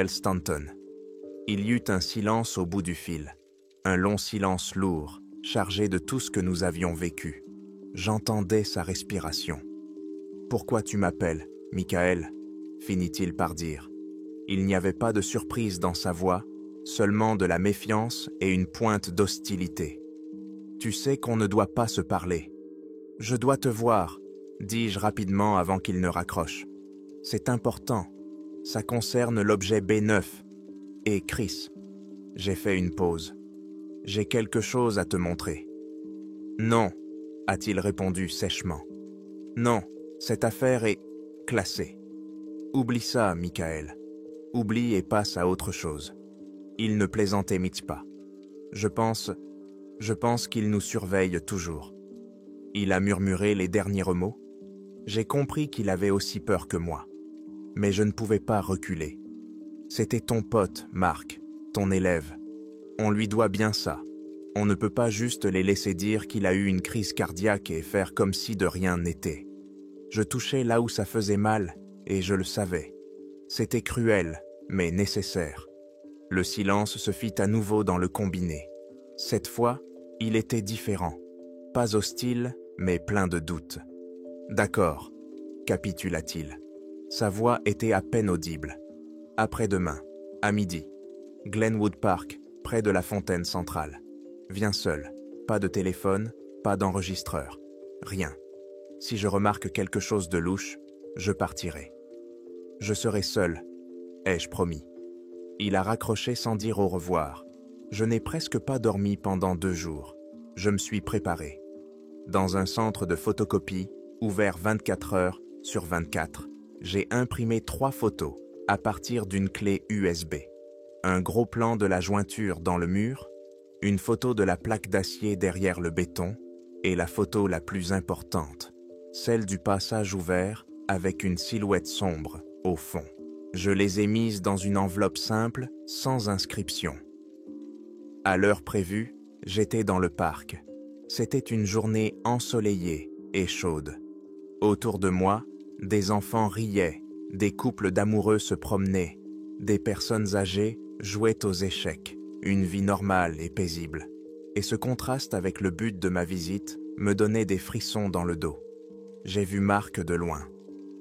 [SPEAKER 1] Stanton. » Il y eut un silence au bout du fil, un long silence lourd, chargé de tout ce que nous avions vécu. J'entendais sa respiration. « Pourquoi tu m'appelles, Michael ?» finit-il par dire. Il n'y avait pas de surprise dans sa voix, seulement de la méfiance et une pointe d'hostilité. « Tu sais qu'on ne doit pas se parler. »« Je dois te voir », dis-je rapidement avant qu'il ne raccroche. « C'est important. Ça concerne l'objet B9. Et Chris. » J'ai fait une pause. « J'ai quelque chose à te montrer. »« Non, » a-t-il répondu sèchement. « Non, cette affaire est classée. Oublie ça, Michael. Oublie et passe à autre chose. » Il ne plaisantait pas. Je pense qu'il nous surveille toujours. Il a murmuré les derniers mots. J'ai compris qu'il avait aussi peur que moi. Mais je ne pouvais pas reculer. C'était ton pote, Marc, ton élève. On lui doit bien ça. On ne peut pas juste les laisser dire qu'il a eu une crise cardiaque et faire comme si de rien n'était. Je touchais là où ça faisait mal, et je le savais. C'était cruel, mais nécessaire. Le silence se fit à nouveau dans le combiné. Cette fois, il était différent. Pas hostile, mais plein de doutes. « D'accord, » capitula-t-il. Sa voix était à peine audible. « Après-demain, à midi. Glenwood Park, près de la fontaine centrale. Viens seul. Pas de téléphone, pas d'enregistreur. Rien. Si je remarque quelque chose de louche, je partirai. Je serai seul, ai-je promis. » Il a raccroché sans dire au revoir. Je n'ai presque pas dormi pendant 2 jours. Je me suis préparé. Dans un centre de photocopie, ouvert 24 heures sur 24, j'ai imprimé 3 photos à partir d'une clé USB. Un gros plan de la jointure dans le mur, une photo de la plaque d'acier derrière le béton et la photo la plus importante, celle du passage ouvert avec une silhouette sombre au fond. Je les ai mises dans une enveloppe simple, sans inscription. À l'heure prévue, j'étais dans le parc. C'était une journée ensoleillée et chaude. Autour de moi, des enfants riaient, des couples d'amoureux se promenaient, des personnes âgées jouaient aux échecs, une vie normale et paisible. Et ce contraste avec le but de ma visite me donnait des frissons dans le dos. J'ai vu Marc de loin.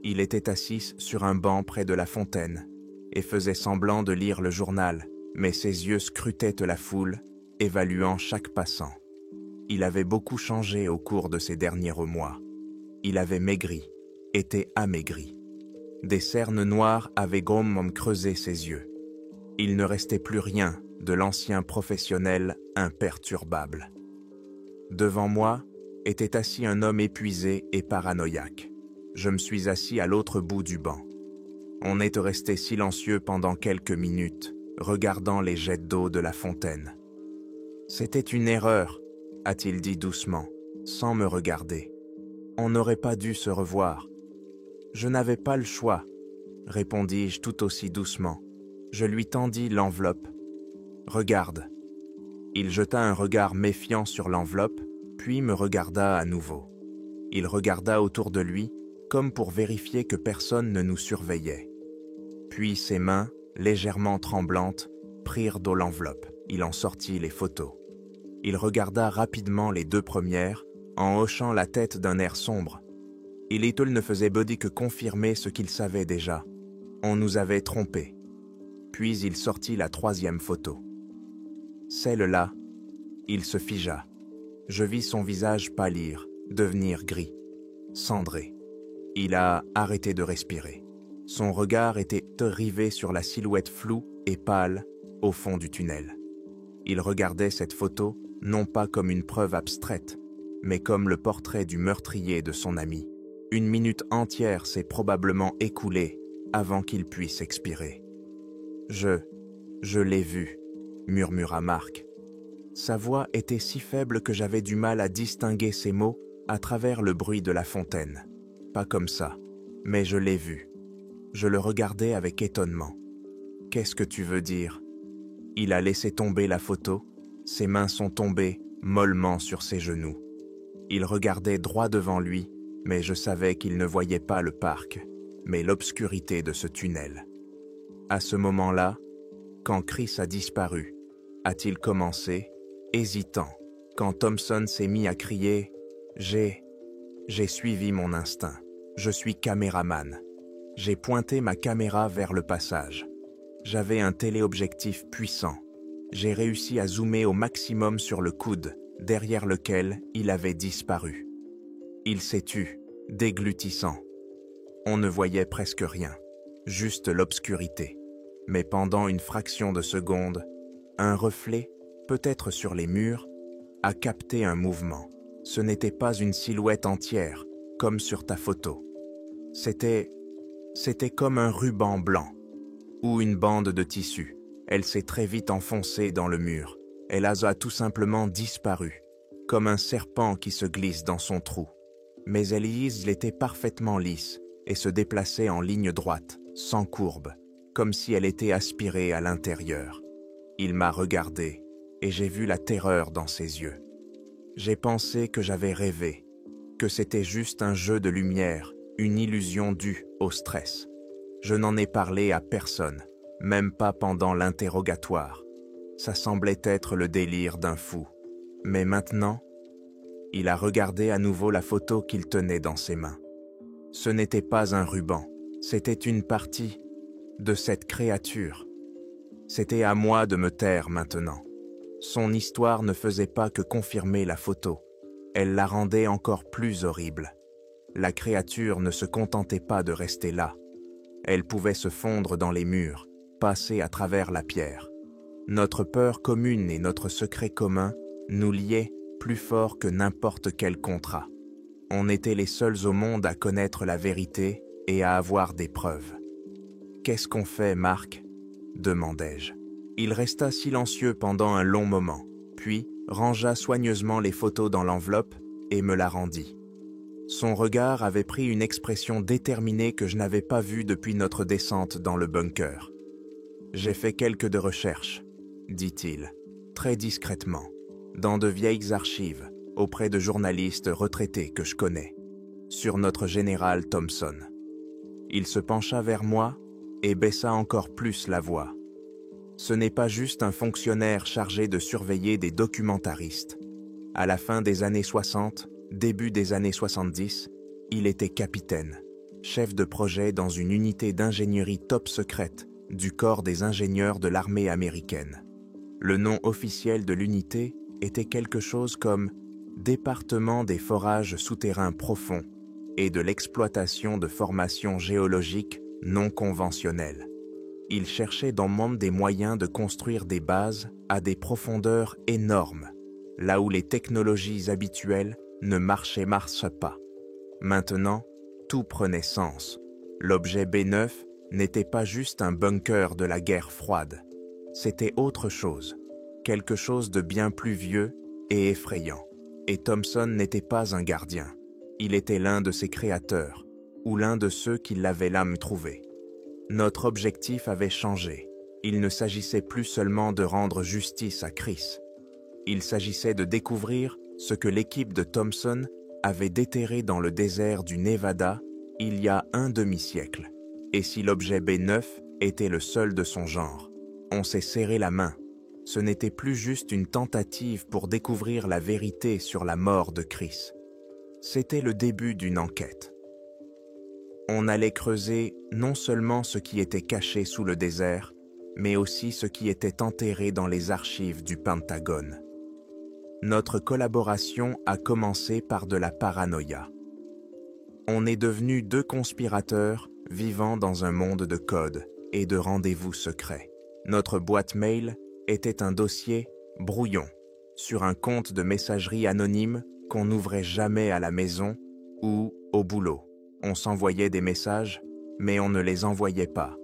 [SPEAKER 1] Il était assis sur un banc près de la fontaine et faisait semblant de lire le journal, mais ses yeux scrutaient la foule, évaluant chaque passant. Il avait beaucoup changé au cours de ces derniers mois. Il avait maigri, était amaigri. Des cernes noires avaient grandement creusé ses yeux. Il ne restait plus rien de l'ancien professionnel imperturbable. Devant moi était assis un homme épuisé et paranoïaque. Je me suis assis à l'autre bout du banc. On est resté silencieux pendant quelques minutes, regardant les jets d'eau de la fontaine. « C'était une erreur », a-t-il dit doucement, sans me regarder. « On n'aurait pas dû se revoir. »« Je n'avais pas le choix », répondis-je tout aussi doucement. Je lui tendis l'enveloppe. « Regarde. » Il jeta un regard méfiant sur l'enveloppe, puis me regarda à nouveau. Il regarda autour de lui, comme pour vérifier que personne ne nous surveillait. Puis ses mains, légèrement tremblantes, prirent de l'enveloppe. Il en sortit les photos. Il regarda rapidement les 2 premières, en hochant la tête d'un air sombre. Little ne faisait body que confirmer ce qu'il savait déjà. On nous avait trompés. Puis il sortit la 3e photo. Celle-là, il se figea. Je vis son visage pâlir, devenir gris, cendré. Il a arrêté de respirer. Son regard était rivé sur la silhouette floue et pâle au fond du tunnel. Il regardait cette photo non pas comme une preuve abstraite, mais comme le portrait du meurtrier de son ami. 1 minute entière s'est probablement écoulée avant qu'il puisse expirer. « Je l'ai vu », murmura Marc. Sa voix était si faible que j'avais du mal à distinguer ses mots à travers le bruit de la fontaine. Pas comme ça, mais je l'ai vu. Je le regardais avec étonnement. « Qu'est-ce que tu veux dire ?» Il a laissé tomber la photo, ses mains sont tombées mollement sur ses genoux. Il regardait droit devant lui, mais je savais qu'il ne voyait pas le parc, mais l'obscurité de ce tunnel. À ce moment-là, quand Chris a disparu, a-t-il commencé, hésitant, Quand Thompson s'est mis à crier, j'ai suivi mon instinct. Je suis caméraman. J'ai pointé ma caméra vers le passage. J'avais un téléobjectif puissant. J'ai réussi à zoomer au maximum sur le coude, derrière lequel il avait disparu. Il s'est tu, déglutissant. On ne voyait presque rien, juste l'obscurité. Mais pendant une fraction de seconde, un reflet, peut-être sur les murs, a capté un mouvement. Ce n'était pas une silhouette entière, comme sur ta photo. C'était comme un ruban blanc, ou une bande de tissu. Elle s'est très vite enfoncée dans le mur. Elle a tout simplement disparu, comme un serpent qui se glisse dans son trou. Mais elle était parfaitement lisse et se déplaçait en ligne droite, sans courbe, comme si elle était aspirée à l'intérieur. Il m'a regardé et j'ai vu la terreur dans ses yeux. J'ai pensé que j'avais rêvé, que c'était juste un jeu de lumière, une illusion due au stress. Je n'en ai parlé à personne, même pas pendant l'interrogatoire. Ça semblait être le délire d'un fou. Mais maintenant, il a regardé à nouveau la photo qu'il tenait dans ses mains. Ce n'était pas un ruban, c'était une partie de cette créature. C'était à moi de me taire maintenant. Son histoire ne faisait pas que confirmer la photo. Elle la rendait encore plus horrible. La créature ne se contentait pas de rester là. Elle pouvait se fondre dans les murs, passer à travers la pierre. Notre peur commune et notre secret commun nous liaient plus fort que n'importe quel contrat. On était les seuls au monde à connaître la vérité et à avoir des preuves. « Qu'est-ce qu'on fait, Marc ?» demandai-je. Il resta silencieux pendant un long moment, puis rangea soigneusement les photos dans l'enveloppe et me la rendit. Son regard avait pris une expression déterminée que je n'avais pas vue depuis notre descente dans le bunker. « J'ai fait quelques recherches, dit-il, très discrètement, dans de vieilles archives, auprès de journalistes retraités que je connais, sur notre général Thompson. » Il se pencha vers moi et baissa encore plus la voix. Ce n'est pas juste un fonctionnaire chargé de surveiller des documentaristes. À la fin des années 60, début des années 70, il était capitaine, chef de projet dans une unité d'ingénierie top secrète du corps des ingénieurs de l'armée américaine. Le nom officiel de l'unité était quelque chose comme « Département des forages souterrains profonds et de l'exploitation de formations géologiques non conventionnelles ». Il cherchait dans le monde des moyens de construire des bases à des profondeurs énormes, là où les technologies habituelles ne marchaient pas. Maintenant, tout prenait sens. L'objet B9 n'était pas juste un bunker de la guerre froide. C'était autre chose, quelque chose de bien plus vieux et effrayant. Et Thompson n'était pas un gardien. Il était l'un de ses créateurs, ou l'un de ceux qui l'avaient l'âme trouvée. Notre objectif avait changé. Il ne s'agissait plus seulement de rendre justice à Chris. Il s'agissait de découvrir ce que l'équipe de Thompson avait déterré dans le désert du Nevada il y a un demi-siècle. Et si l'objet B9 était le seul de son genre, on s'est serré la main. Ce n'était plus juste une tentative pour découvrir la vérité sur la mort de Chris. C'était le début d'une enquête. On allait creuser non seulement ce qui était caché sous le désert, mais aussi ce qui était enterré dans les archives du Pentagone. Notre collaboration a commencé par de la paranoïa. On est devenus deux conspirateurs vivant dans un monde de codes et de rendez-vous secrets. Notre boîte mail était un dossier brouillon sur un compte de messagerie anonyme qu'on n'ouvrait jamais à la maison ou au boulot. On s'envoyait des messages, mais on ne les envoyait pas.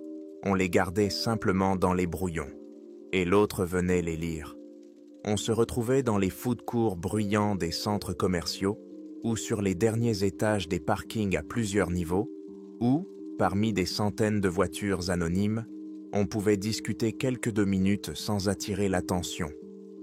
[SPEAKER 1] On les gardait simplement dans les brouillons. Et l'autre venait les lire. On se retrouvait dans les food courts bruyants des centres commerciaux ou sur les derniers étages des parkings à plusieurs niveaux, où, parmi des centaines de voitures anonymes, on pouvait discuter quelques 2 minutes sans attirer l'attention.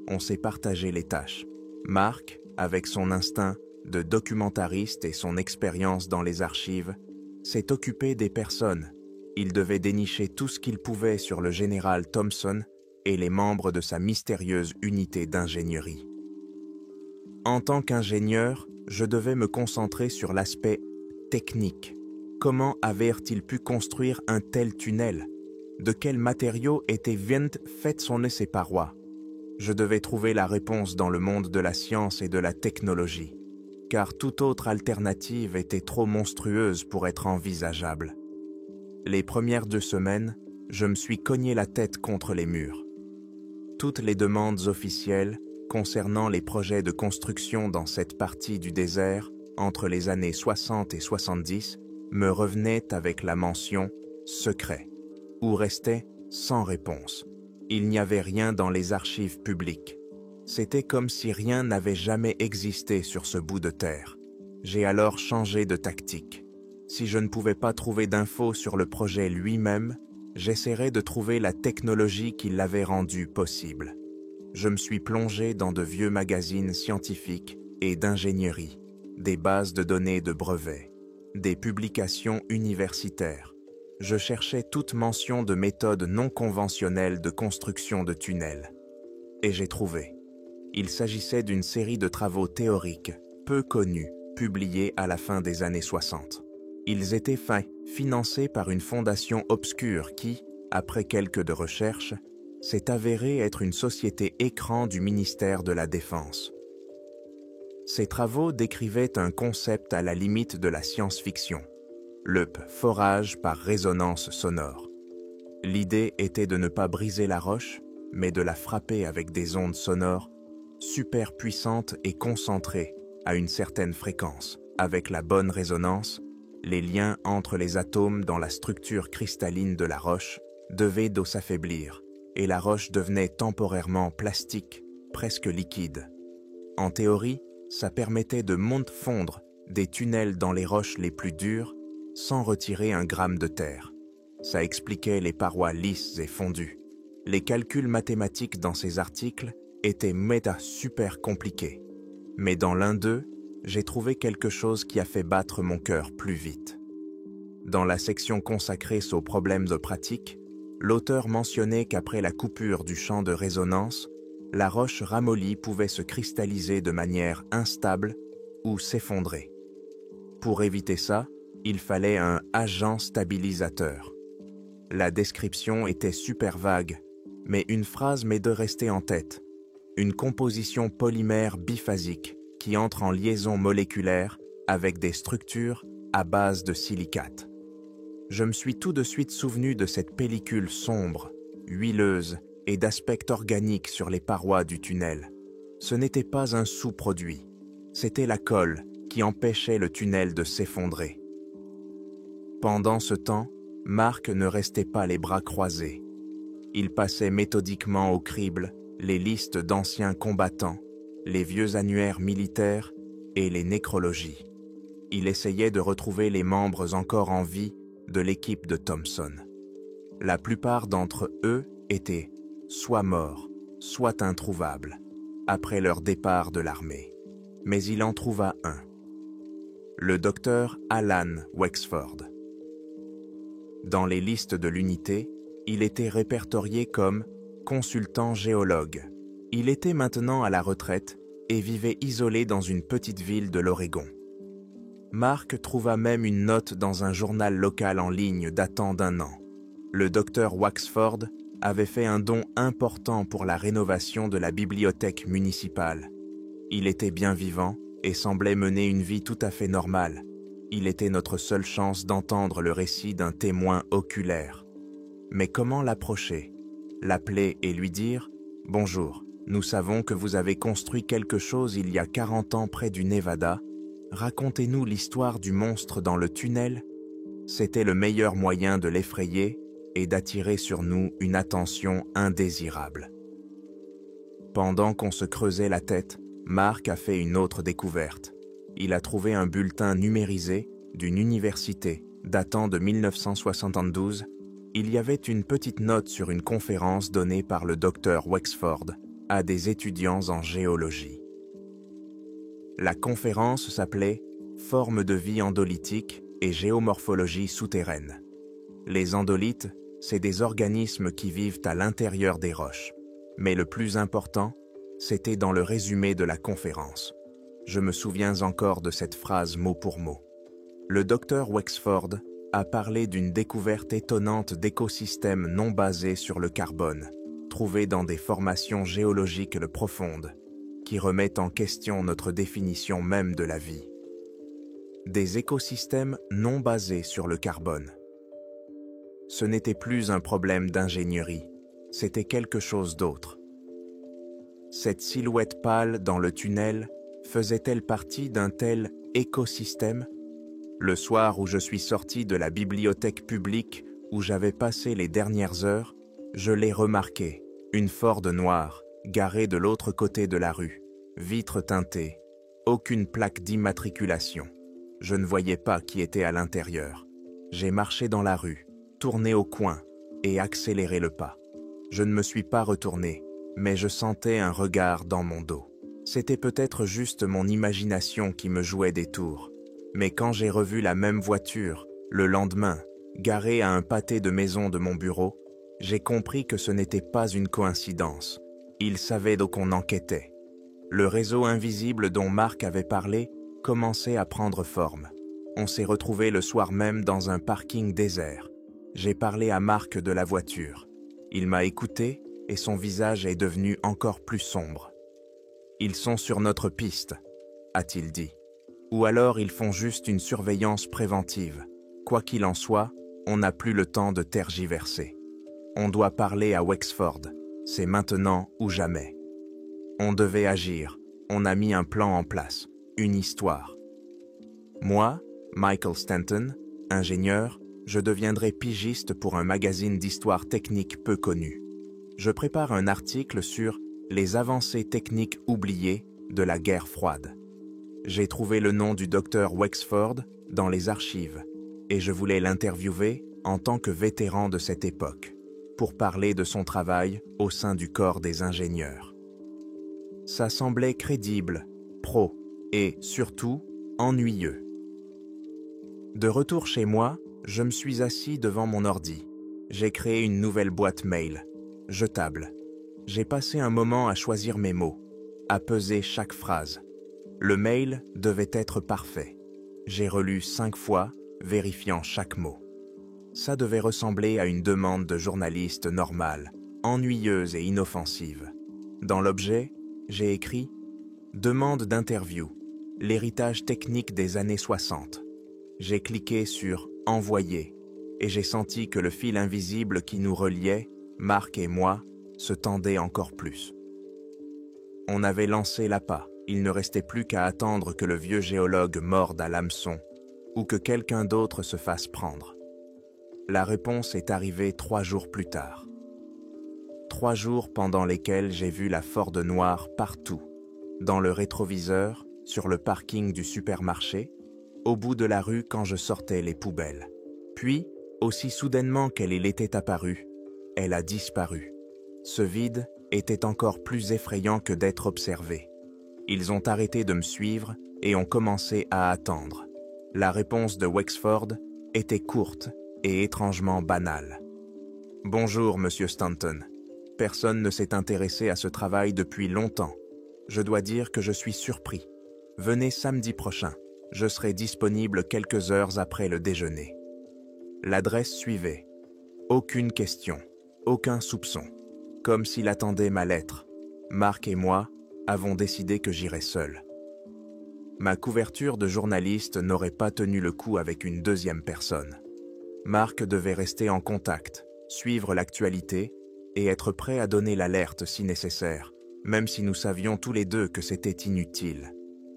[SPEAKER 1] On s'est partagé les tâches. Marc, avec son instinct de documentariste et son expérience dans les archives, s'est occupé des personnes. Il devait dénicher tout ce qu'il pouvait sur le général Thompson et les membres de sa mystérieuse unité d'ingénierie. En tant qu'ingénieur, je devais me concentrer sur l'aspect technique. Comment avait-il pu construire un tel tunnel? De quels matériaux étaient faites ses parois? Je devais trouver la réponse dans le monde de la science et de la technologie, car toute autre alternative était trop monstrueuse pour être envisageable. Les premières 2 semaines, je me suis cogné la tête contre les murs. Toutes les demandes officielles concernant les projets de construction dans cette partie du désert entre les années 60 et 70 me revenaient avec la mention « secret » ou restaient sans réponse. Il n'y avait rien dans les archives publiques. C'était comme si rien n'avait jamais existé sur ce bout de terre. J'ai alors changé de tactique. Si je ne pouvais pas trouver d'infos sur le projet lui-même, j'essaierais de trouver la technologie qui l'avait rendu possible. Je me suis plongé dans de vieux magazines scientifiques et d'ingénierie, des bases de données de brevets, des publications universitaires. Je cherchais toute mention de méthodes non conventionnelles de construction de tunnels. Et j'ai trouvé. Il s'agissait d'une série de travaux théoriques, peu connus, publiés à la fin des années 60. Ils étaient financés par une fondation obscure qui, après quelques de recherches, s'est avérée être une société écran du ministère de la Défense. Ces travaux décrivaient un concept à la limite de la science-fiction, le forage par résonance sonore. L'idée était de ne pas briser la roche, mais de la frapper avec des ondes sonores super puissantes et concentrées à une certaine fréquence. Avec la bonne résonance, les liens entre les atomes dans la structure cristalline de la roche devaient s'affaiblir, et la roche devenait temporairement plastique, presque liquide. En théorie, ça permettait de fondre des tunnels dans les roches les plus dures sans retirer un gramme de terre. Ça expliquait les parois lisses et fondues. Les calculs mathématiques dans ces articles étaient super compliqués. Mais dans l'un d'eux, j'ai trouvé quelque chose qui a fait battre mon cœur plus vite. Dans la section consacrée aux problèmes de pratique, l'auteur mentionnait qu'après la coupure du champ de résonance, la roche ramollie pouvait se cristalliser de manière instable ou s'effondrer. Pour éviter ça, il fallait un agent stabilisateur. La description était super vague, mais une phrase m'est de rester en tête. Une composition polymère biphasique qui entre en liaison moléculaire avec des structures à base de silicate. Je me suis tout de suite souvenu de cette pellicule sombre, huileuse et d'aspect organique sur les parois du tunnel. Ce n'était pas un sous-produit, c'était la colle qui empêchait le tunnel de s'effondrer. Pendant ce temps, Marc ne restait pas les bras croisés. Il passait méthodiquement au crible les listes d'anciens combattants, les vieux annuaires militaires et les nécrologies. Il essayait de retrouver les membres encore en vie de l'équipe de Thompson. La plupart d'entre eux étaient soit morts, soit introuvables, après leur départ de l'armée. Mais il en trouva un. Le docteur Alan Wexford. Dans les listes de l'unité, il était répertorié comme consultant géologue. Il était maintenant à la retraite et vivait isolé dans une petite ville de l'Oregon. Marc trouva même une note dans un journal local en ligne datant d'1 an. Le docteur Wexford avait fait un don important pour la rénovation de la bibliothèque municipale. Il était bien vivant et semblait mener une vie tout à fait normale. Il était notre seule chance d'entendre le récit d'un témoin oculaire. Mais comment l'approcher? L'appeler et lui dire « Bonjour, nous savons que vous avez construit quelque chose il y a 40 ans près du Nevada. Racontez-nous l'histoire du monstre dans le tunnel ?» C'était le meilleur moyen de l'effrayer et d'attirer sur nous une attention indésirable. Pendant qu'on se creusait la tête, Marc a fait une autre découverte. Il a trouvé un bulletin numérisé d'une université datant de 1972. Il y avait une petite note sur une conférence donnée par le docteur Wexford à des étudiants en géologie. La conférence s'appelait « Formes de vie endolytique et géomorphologie souterraine ». Les endolites, c'est des organismes qui vivent à l'intérieur des roches. Mais le plus important, c'était dans le résumé de la conférence. Je me souviens encore de cette phrase mot pour mot. Le docteur Wexford a parlé d'une découverte étonnante d'écosystèmes non basés sur le carbone, trouvés dans des formations géologiques profondes, qui remettent en question notre définition même de la vie. Des écosystèmes non basés sur le carbone. Ce n'était plus un problème d'ingénierie, c'était quelque chose d'autre. Cette silhouette pâle dans le tunnel faisait-elle partie d'un tel écosystème? Le soir où je suis sorti de la bibliothèque publique où j'avais passé les dernières heures, je l'ai remarqué, une Ford noire, garée de l'autre côté de la rue, vitres teintées, aucune plaque d'immatriculation. Je ne voyais pas qui était à l'intérieur. J'ai marché dans la rue, tourné au coin et accéléré le pas. Je ne me suis pas retourné, mais je sentais un regard dans mon dos. C'était peut-être juste mon imagination qui me jouait des tours. Mais quand j'ai revu la même voiture, le lendemain, garée à un pâté de maison de mon bureau, j'ai compris que ce n'était pas une coïncidence. Ils savaient donc qu'on enquêtait. Le réseau invisible dont Marc avait parlé commençait à prendre forme. On s'est retrouvés le soir même dans un parking désert. J'ai parlé à Marc de la voiture. Il m'a écouté et son visage est devenu encore plus sombre. « Ils sont sur notre piste », a-t-il dit. Ou alors ils font juste une surveillance préventive. Quoi qu'il en soit, on n'a plus le temps de tergiverser. On doit parler à Wexford. C'est maintenant ou jamais. On devait agir. On a mis un plan en place, une histoire. Moi, Michael Stanton, ingénieur, je deviendrai pigiste pour un magazine d'histoire technique peu connu. Je prépare un article sur les avancées techniques oubliées de la guerre froide. J'ai trouvé le nom du docteur Wexford dans les archives et je voulais l'interviewer en tant que vétéran de cette époque pour parler de son travail au sein du corps des ingénieurs. Ça semblait crédible, pro et, surtout, ennuyeux. De retour chez moi, je me suis assis devant mon ordi. J'ai créé une nouvelle boîte mail, jetable. J'ai passé un moment à choisir mes mots, à peser chaque phrase. Le mail devait être parfait. J'ai relu 5 fois, vérifiant chaque mot. Ça devait ressembler à une demande de journaliste normale, ennuyeuse et inoffensive. Dans l'objet, j'ai écrit « Demande d'interview, l'héritage technique des années 60 ». J'ai cliqué sur « Envoyer » et j'ai senti que le fil invisible qui nous reliait, Marc et moi, se tendait encore plus. On avait lancé l'appât. Il ne restait plus qu'à attendre que le vieux géologue morde à l'hameçon ou que quelqu'un d'autre se fasse prendre. La réponse est arrivée 3 jours plus tard. 3 jours pendant lesquels j'ai vu la Ford noire partout, dans le rétroviseur, sur le parking du supermarché, au bout de la rue quand je sortais les poubelles. Puis, aussi soudainement qu'elle était apparue, elle a disparu. Ce vide était encore plus effrayant que d'être observé. Ils ont arrêté de me suivre et ont commencé à attendre. La réponse de Wexford était courte et étrangement banale. « Bonjour, Monsieur Stanton. Personne ne s'est intéressé à ce travail depuis longtemps. Je dois dire que je suis surpris. Venez samedi prochain. Je serai disponible quelques heures après le déjeuner. » L'adresse suivait. Aucune question, aucun soupçon. Comme s'il attendait ma lettre. Marc et moi avons décidé que j'irais seul. Ma couverture de journaliste n'aurait pas tenu le coup avec une deuxième personne. Marc devait rester en contact, suivre l'actualité et être prêt à donner l'alerte si nécessaire, même si nous savions tous les deux que c'était inutile.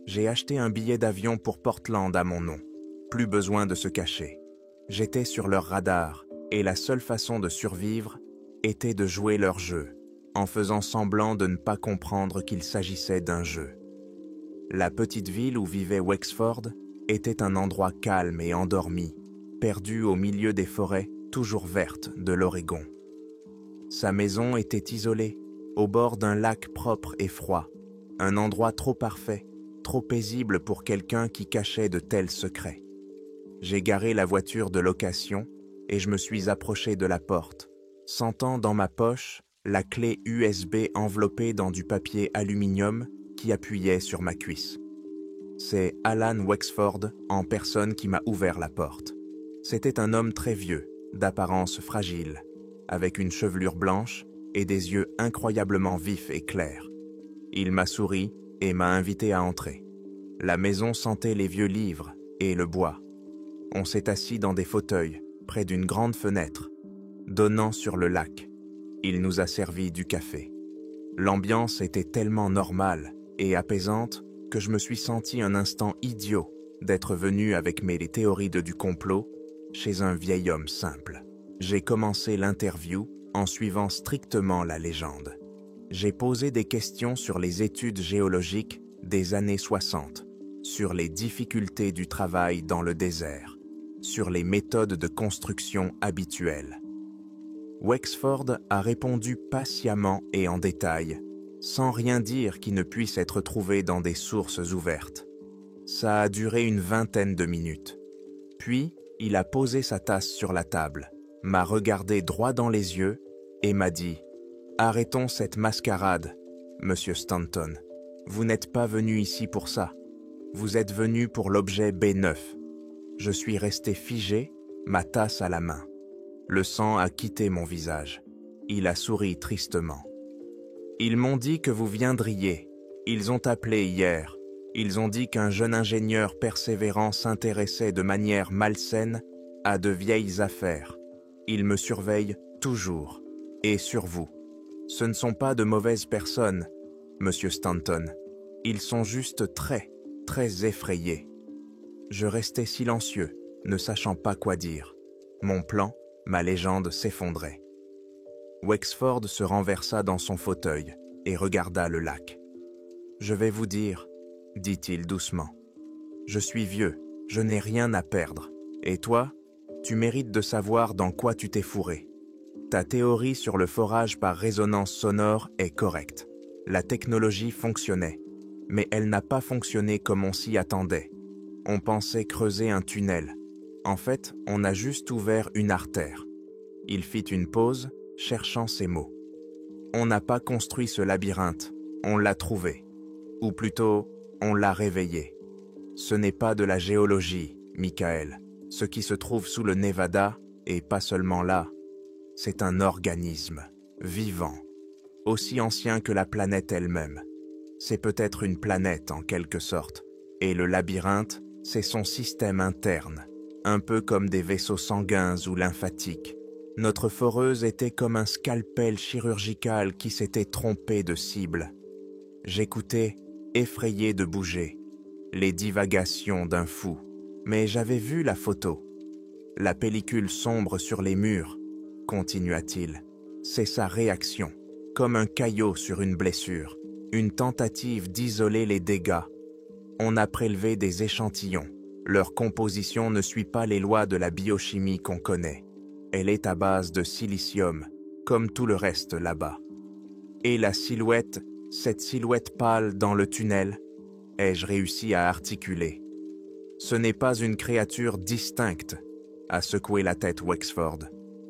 [SPEAKER 1] J'ai acheté un billet d'avion pour Portland à mon nom. Plus besoin de se cacher. J'étais sur leur radar et la seule façon de survivre était de jouer leur jeu, en faisant semblant de ne pas comprendre qu'il s'agissait d'un jeu. La petite ville où vivait Wexford était un endroit calme et endormi, perdu au milieu des forêts toujours vertes de l'Oregon. Sa maison était isolée, au bord d'un lac propre et froid, un endroit trop parfait, trop paisible pour quelqu'un qui cachait de tels secrets. J'ai garé la voiture de location et je me suis approché de la porte, sentant dans ma poche la clé USB enveloppée dans du papier aluminium qui appuyait sur ma cuisse. C'est Alan Wexford en personne qui m'a ouvert la porte. C'était un homme très vieux, d'apparence fragile, avec une chevelure blanche et des yeux incroyablement vifs et clairs. Il m'a souri et m'a invité à entrer. La maison sentait les vieux livres et le bois. On s'est assis dans des fauteuils, près d'une grande fenêtre, donnant sur le lac. Il nous a servi du café. L'ambiance était tellement normale et apaisante que je me suis senti un instant idiot d'être venu avec mes théories du complot chez un vieil homme simple. J'ai commencé l'interview en suivant strictement la légende. J'ai posé des questions sur les études géologiques des années 60, sur les difficultés du travail dans le désert, sur les méthodes de construction habituelles. Wexford a répondu patiemment et en détail, sans rien dire qui ne puisse être trouvé dans des sources ouvertes. Ça a duré une vingtaine de minutes. Puis, il a posé sa tasse sur la table, m'a regardé droit dans les yeux et m'a dit « Arrêtons cette mascarade, Monsieur Stanton. Vous n'êtes pas venu ici pour ça. Vous êtes venu pour l'objet B9. » Je suis resté figé, ma tasse à la main. Le sang a quitté mon visage. Il a souri tristement. « Ils m'ont dit que vous viendriez. Ils ont appelé hier. Ils ont dit qu'un jeune ingénieur persévérant s'intéressait de manière malsaine à de vieilles affaires. Ils me surveillent toujours. Et sur vous. Ce ne sont pas de mauvaises personnes, Monsieur Stanton. Ils sont juste très, très effrayés. » Je restais silencieux, ne sachant pas quoi dire. Mon plan, ma légende s'effondrait. Wexford se renversa dans son fauteuil et regarda le lac. « Je vais vous dire, » dit-il doucement. « Je suis vieux, je n'ai rien à perdre. Et toi, tu mérites de savoir dans quoi tu t'es fourré. Ta théorie sur le forage par résonance sonore est correcte. La technologie fonctionnait, mais elle n'a pas fonctionné comme on s'y attendait. On pensait creuser un tunnel. En fait, on a juste ouvert une artère. » Il fit une pause, cherchant ses mots. « On n'a pas construit ce labyrinthe, on l'a trouvé. Ou plutôt, on l'a réveillé. Ce n'est pas de la géologie, Michael. Ce qui se trouve sous le Nevada, et pas seulement là, c'est un organisme, vivant, aussi ancien que la planète elle-même. C'est peut-être une planète en quelque sorte, et le labyrinthe, c'est son système interne, un peu comme des vaisseaux sanguins ou lymphatiques. Notre foreuse était comme un scalpel chirurgical qui s'était trompé de cible. J'écoutais, effrayé de bouger, les divagations d'un fou, mais j'avais vu la photo. La pellicule sombre sur les murs, continua-t-il, c'est sa réaction, comme un caillot sur une blessure, une tentative d'isoler les dégâts. On a prélevé des échantillons. Leur composition ne suit pas les lois de la biochimie qu'on connaît. Elle est à base de silicium, comme tout le reste là-bas. Et la silhouette, cette silhouette pâle dans le tunnel, ai-je réussi à articuler. Ce n'est pas une créature distincte, a secoué la tête Wexford.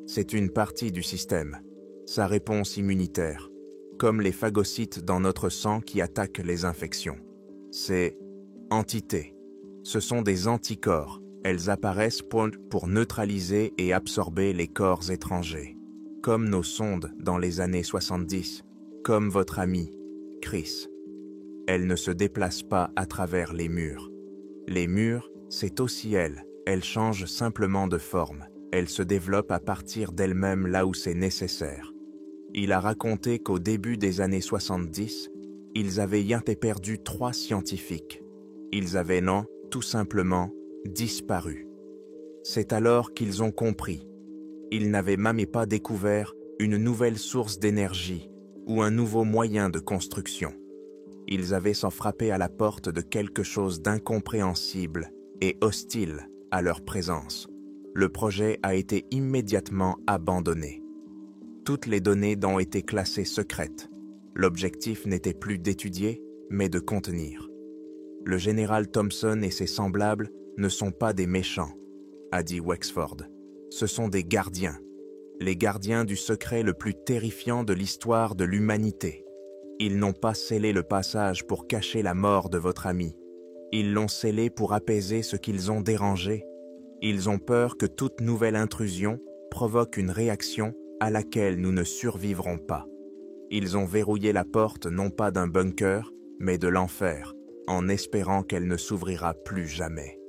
[SPEAKER 1] C'est une partie du système, sa réponse immunitaire, comme les phagocytes dans notre sang qui attaquent les infections. C'est entité. Ce sont des anticorps. Elles apparaissent pour neutraliser et absorber les corps étrangers, comme nos sondes dans les années 70, comme votre ami, Chris. Elles ne se déplacent pas à travers les murs. Les murs, c'est aussi elles. Elles changent simplement de forme. Elles se développent à partir d'elles-mêmes là où c'est nécessaire. Il a raconté qu'au début des années 70, ils avaient perdu 3 scientifiques. Ils avaient, non, tout simplement, disparu. C'est alors qu'ils ont compris. Ils n'avaient même pas découvert une nouvelle source d'énergie ou un nouveau moyen de construction. Ils avaient s'en frappé à la porte de quelque chose d'incompréhensible et hostile à leur présence. Le projet a été immédiatement abandonné. Toutes les données ont été classées secrètes. L'objectif n'était plus d'étudier, mais de contenir. Le général Thompson et ses semblables ne sont pas des méchants, a dit Wexford. Ce sont des gardiens. Les gardiens du secret le plus terrifiant de l'histoire de l'humanité. Ils n'ont pas scellé le passage pour cacher la mort de votre ami. Ils l'ont scellé pour apaiser ce qu'ils ont dérangé. Ils ont peur que toute nouvelle intrusion provoque une réaction à laquelle nous ne survivrons pas. Ils ont verrouillé la porte non pas d'un bunker, mais de l'enfer, en espérant qu'elle ne s'ouvrira plus jamais.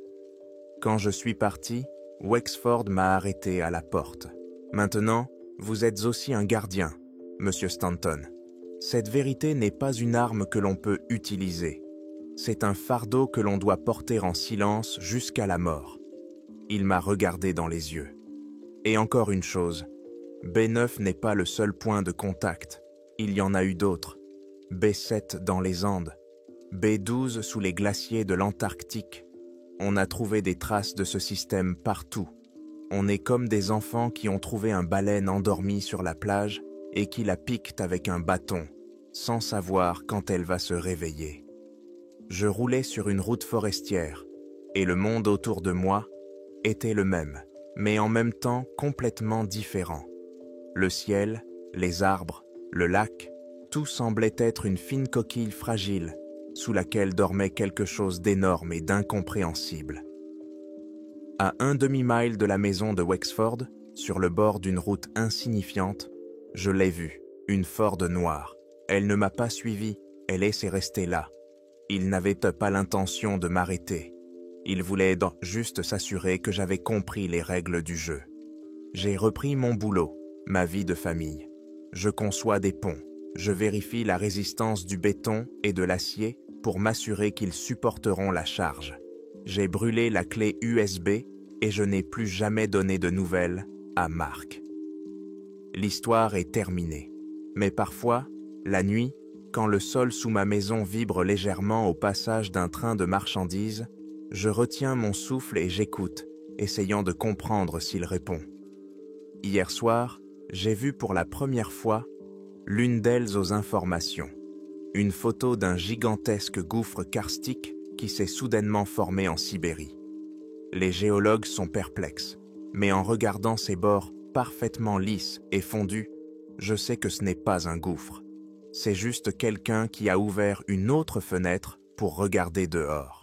[SPEAKER 1] Quand je suis parti, Wexford m'a arrêté à la porte. Maintenant, vous êtes aussi un gardien, Monsieur Stanton. Cette vérité n'est pas une arme que l'on peut utiliser. C'est un fardeau que l'on doit porter en silence jusqu'à la mort. Il m'a regardé dans les yeux. Et encore une chose, B9 n'est pas le seul point de contact. Il y en a eu d'autres. B7 dans les Andes, B12 sous les glaciers de l'Antarctique. On a trouvé des traces de ce système partout. On est comme des enfants qui ont trouvé un baleine endormie sur la plage et qui la piquent avec un bâton, sans savoir quand elle va se réveiller. Je roulais sur une route forestière, et le monde autour de moi était le même, mais en même temps complètement différent. Le ciel, les arbres, le lac, tout semblait être une fine coquille fragile, sous laquelle dormait quelque chose d'énorme et d'incompréhensible. À un demi-mile de la maison de Wexford, sur le bord d'une route insignifiante, je l'ai vue, une Ford noire. Elle ne m'a pas suivi, elle laissait rester là. Il n'avait pas l'intention de m'arrêter. Il voulait juste s'assurer que j'avais compris les règles du jeu. J'ai repris mon boulot, ma vie de famille. Je conçois des ponts. Je vérifie la résistance du béton et de l'acier pour m'assurer qu'ils supporteront la charge. J'ai brûlé la clé USB et je n'ai plus jamais donné de nouvelles à Mark. L'histoire est terminée. Mais parfois, la nuit, quand le sol sous ma maison vibre légèrement au passage d'un train de marchandises, je retiens mon souffle et j'écoute, essayant de comprendre s'il répond. Hier soir, j'ai vu pour la première fois l'une d'elles aux informations, une photo d'un gigantesque gouffre karstique qui s'est soudainement formé en Sibérie. Les géologues sont perplexes, mais en regardant ses bords parfaitement lisses et fondus, je sais que ce n'est pas un gouffre. C'est juste quelqu'un qui a ouvert une autre fenêtre pour regarder dehors.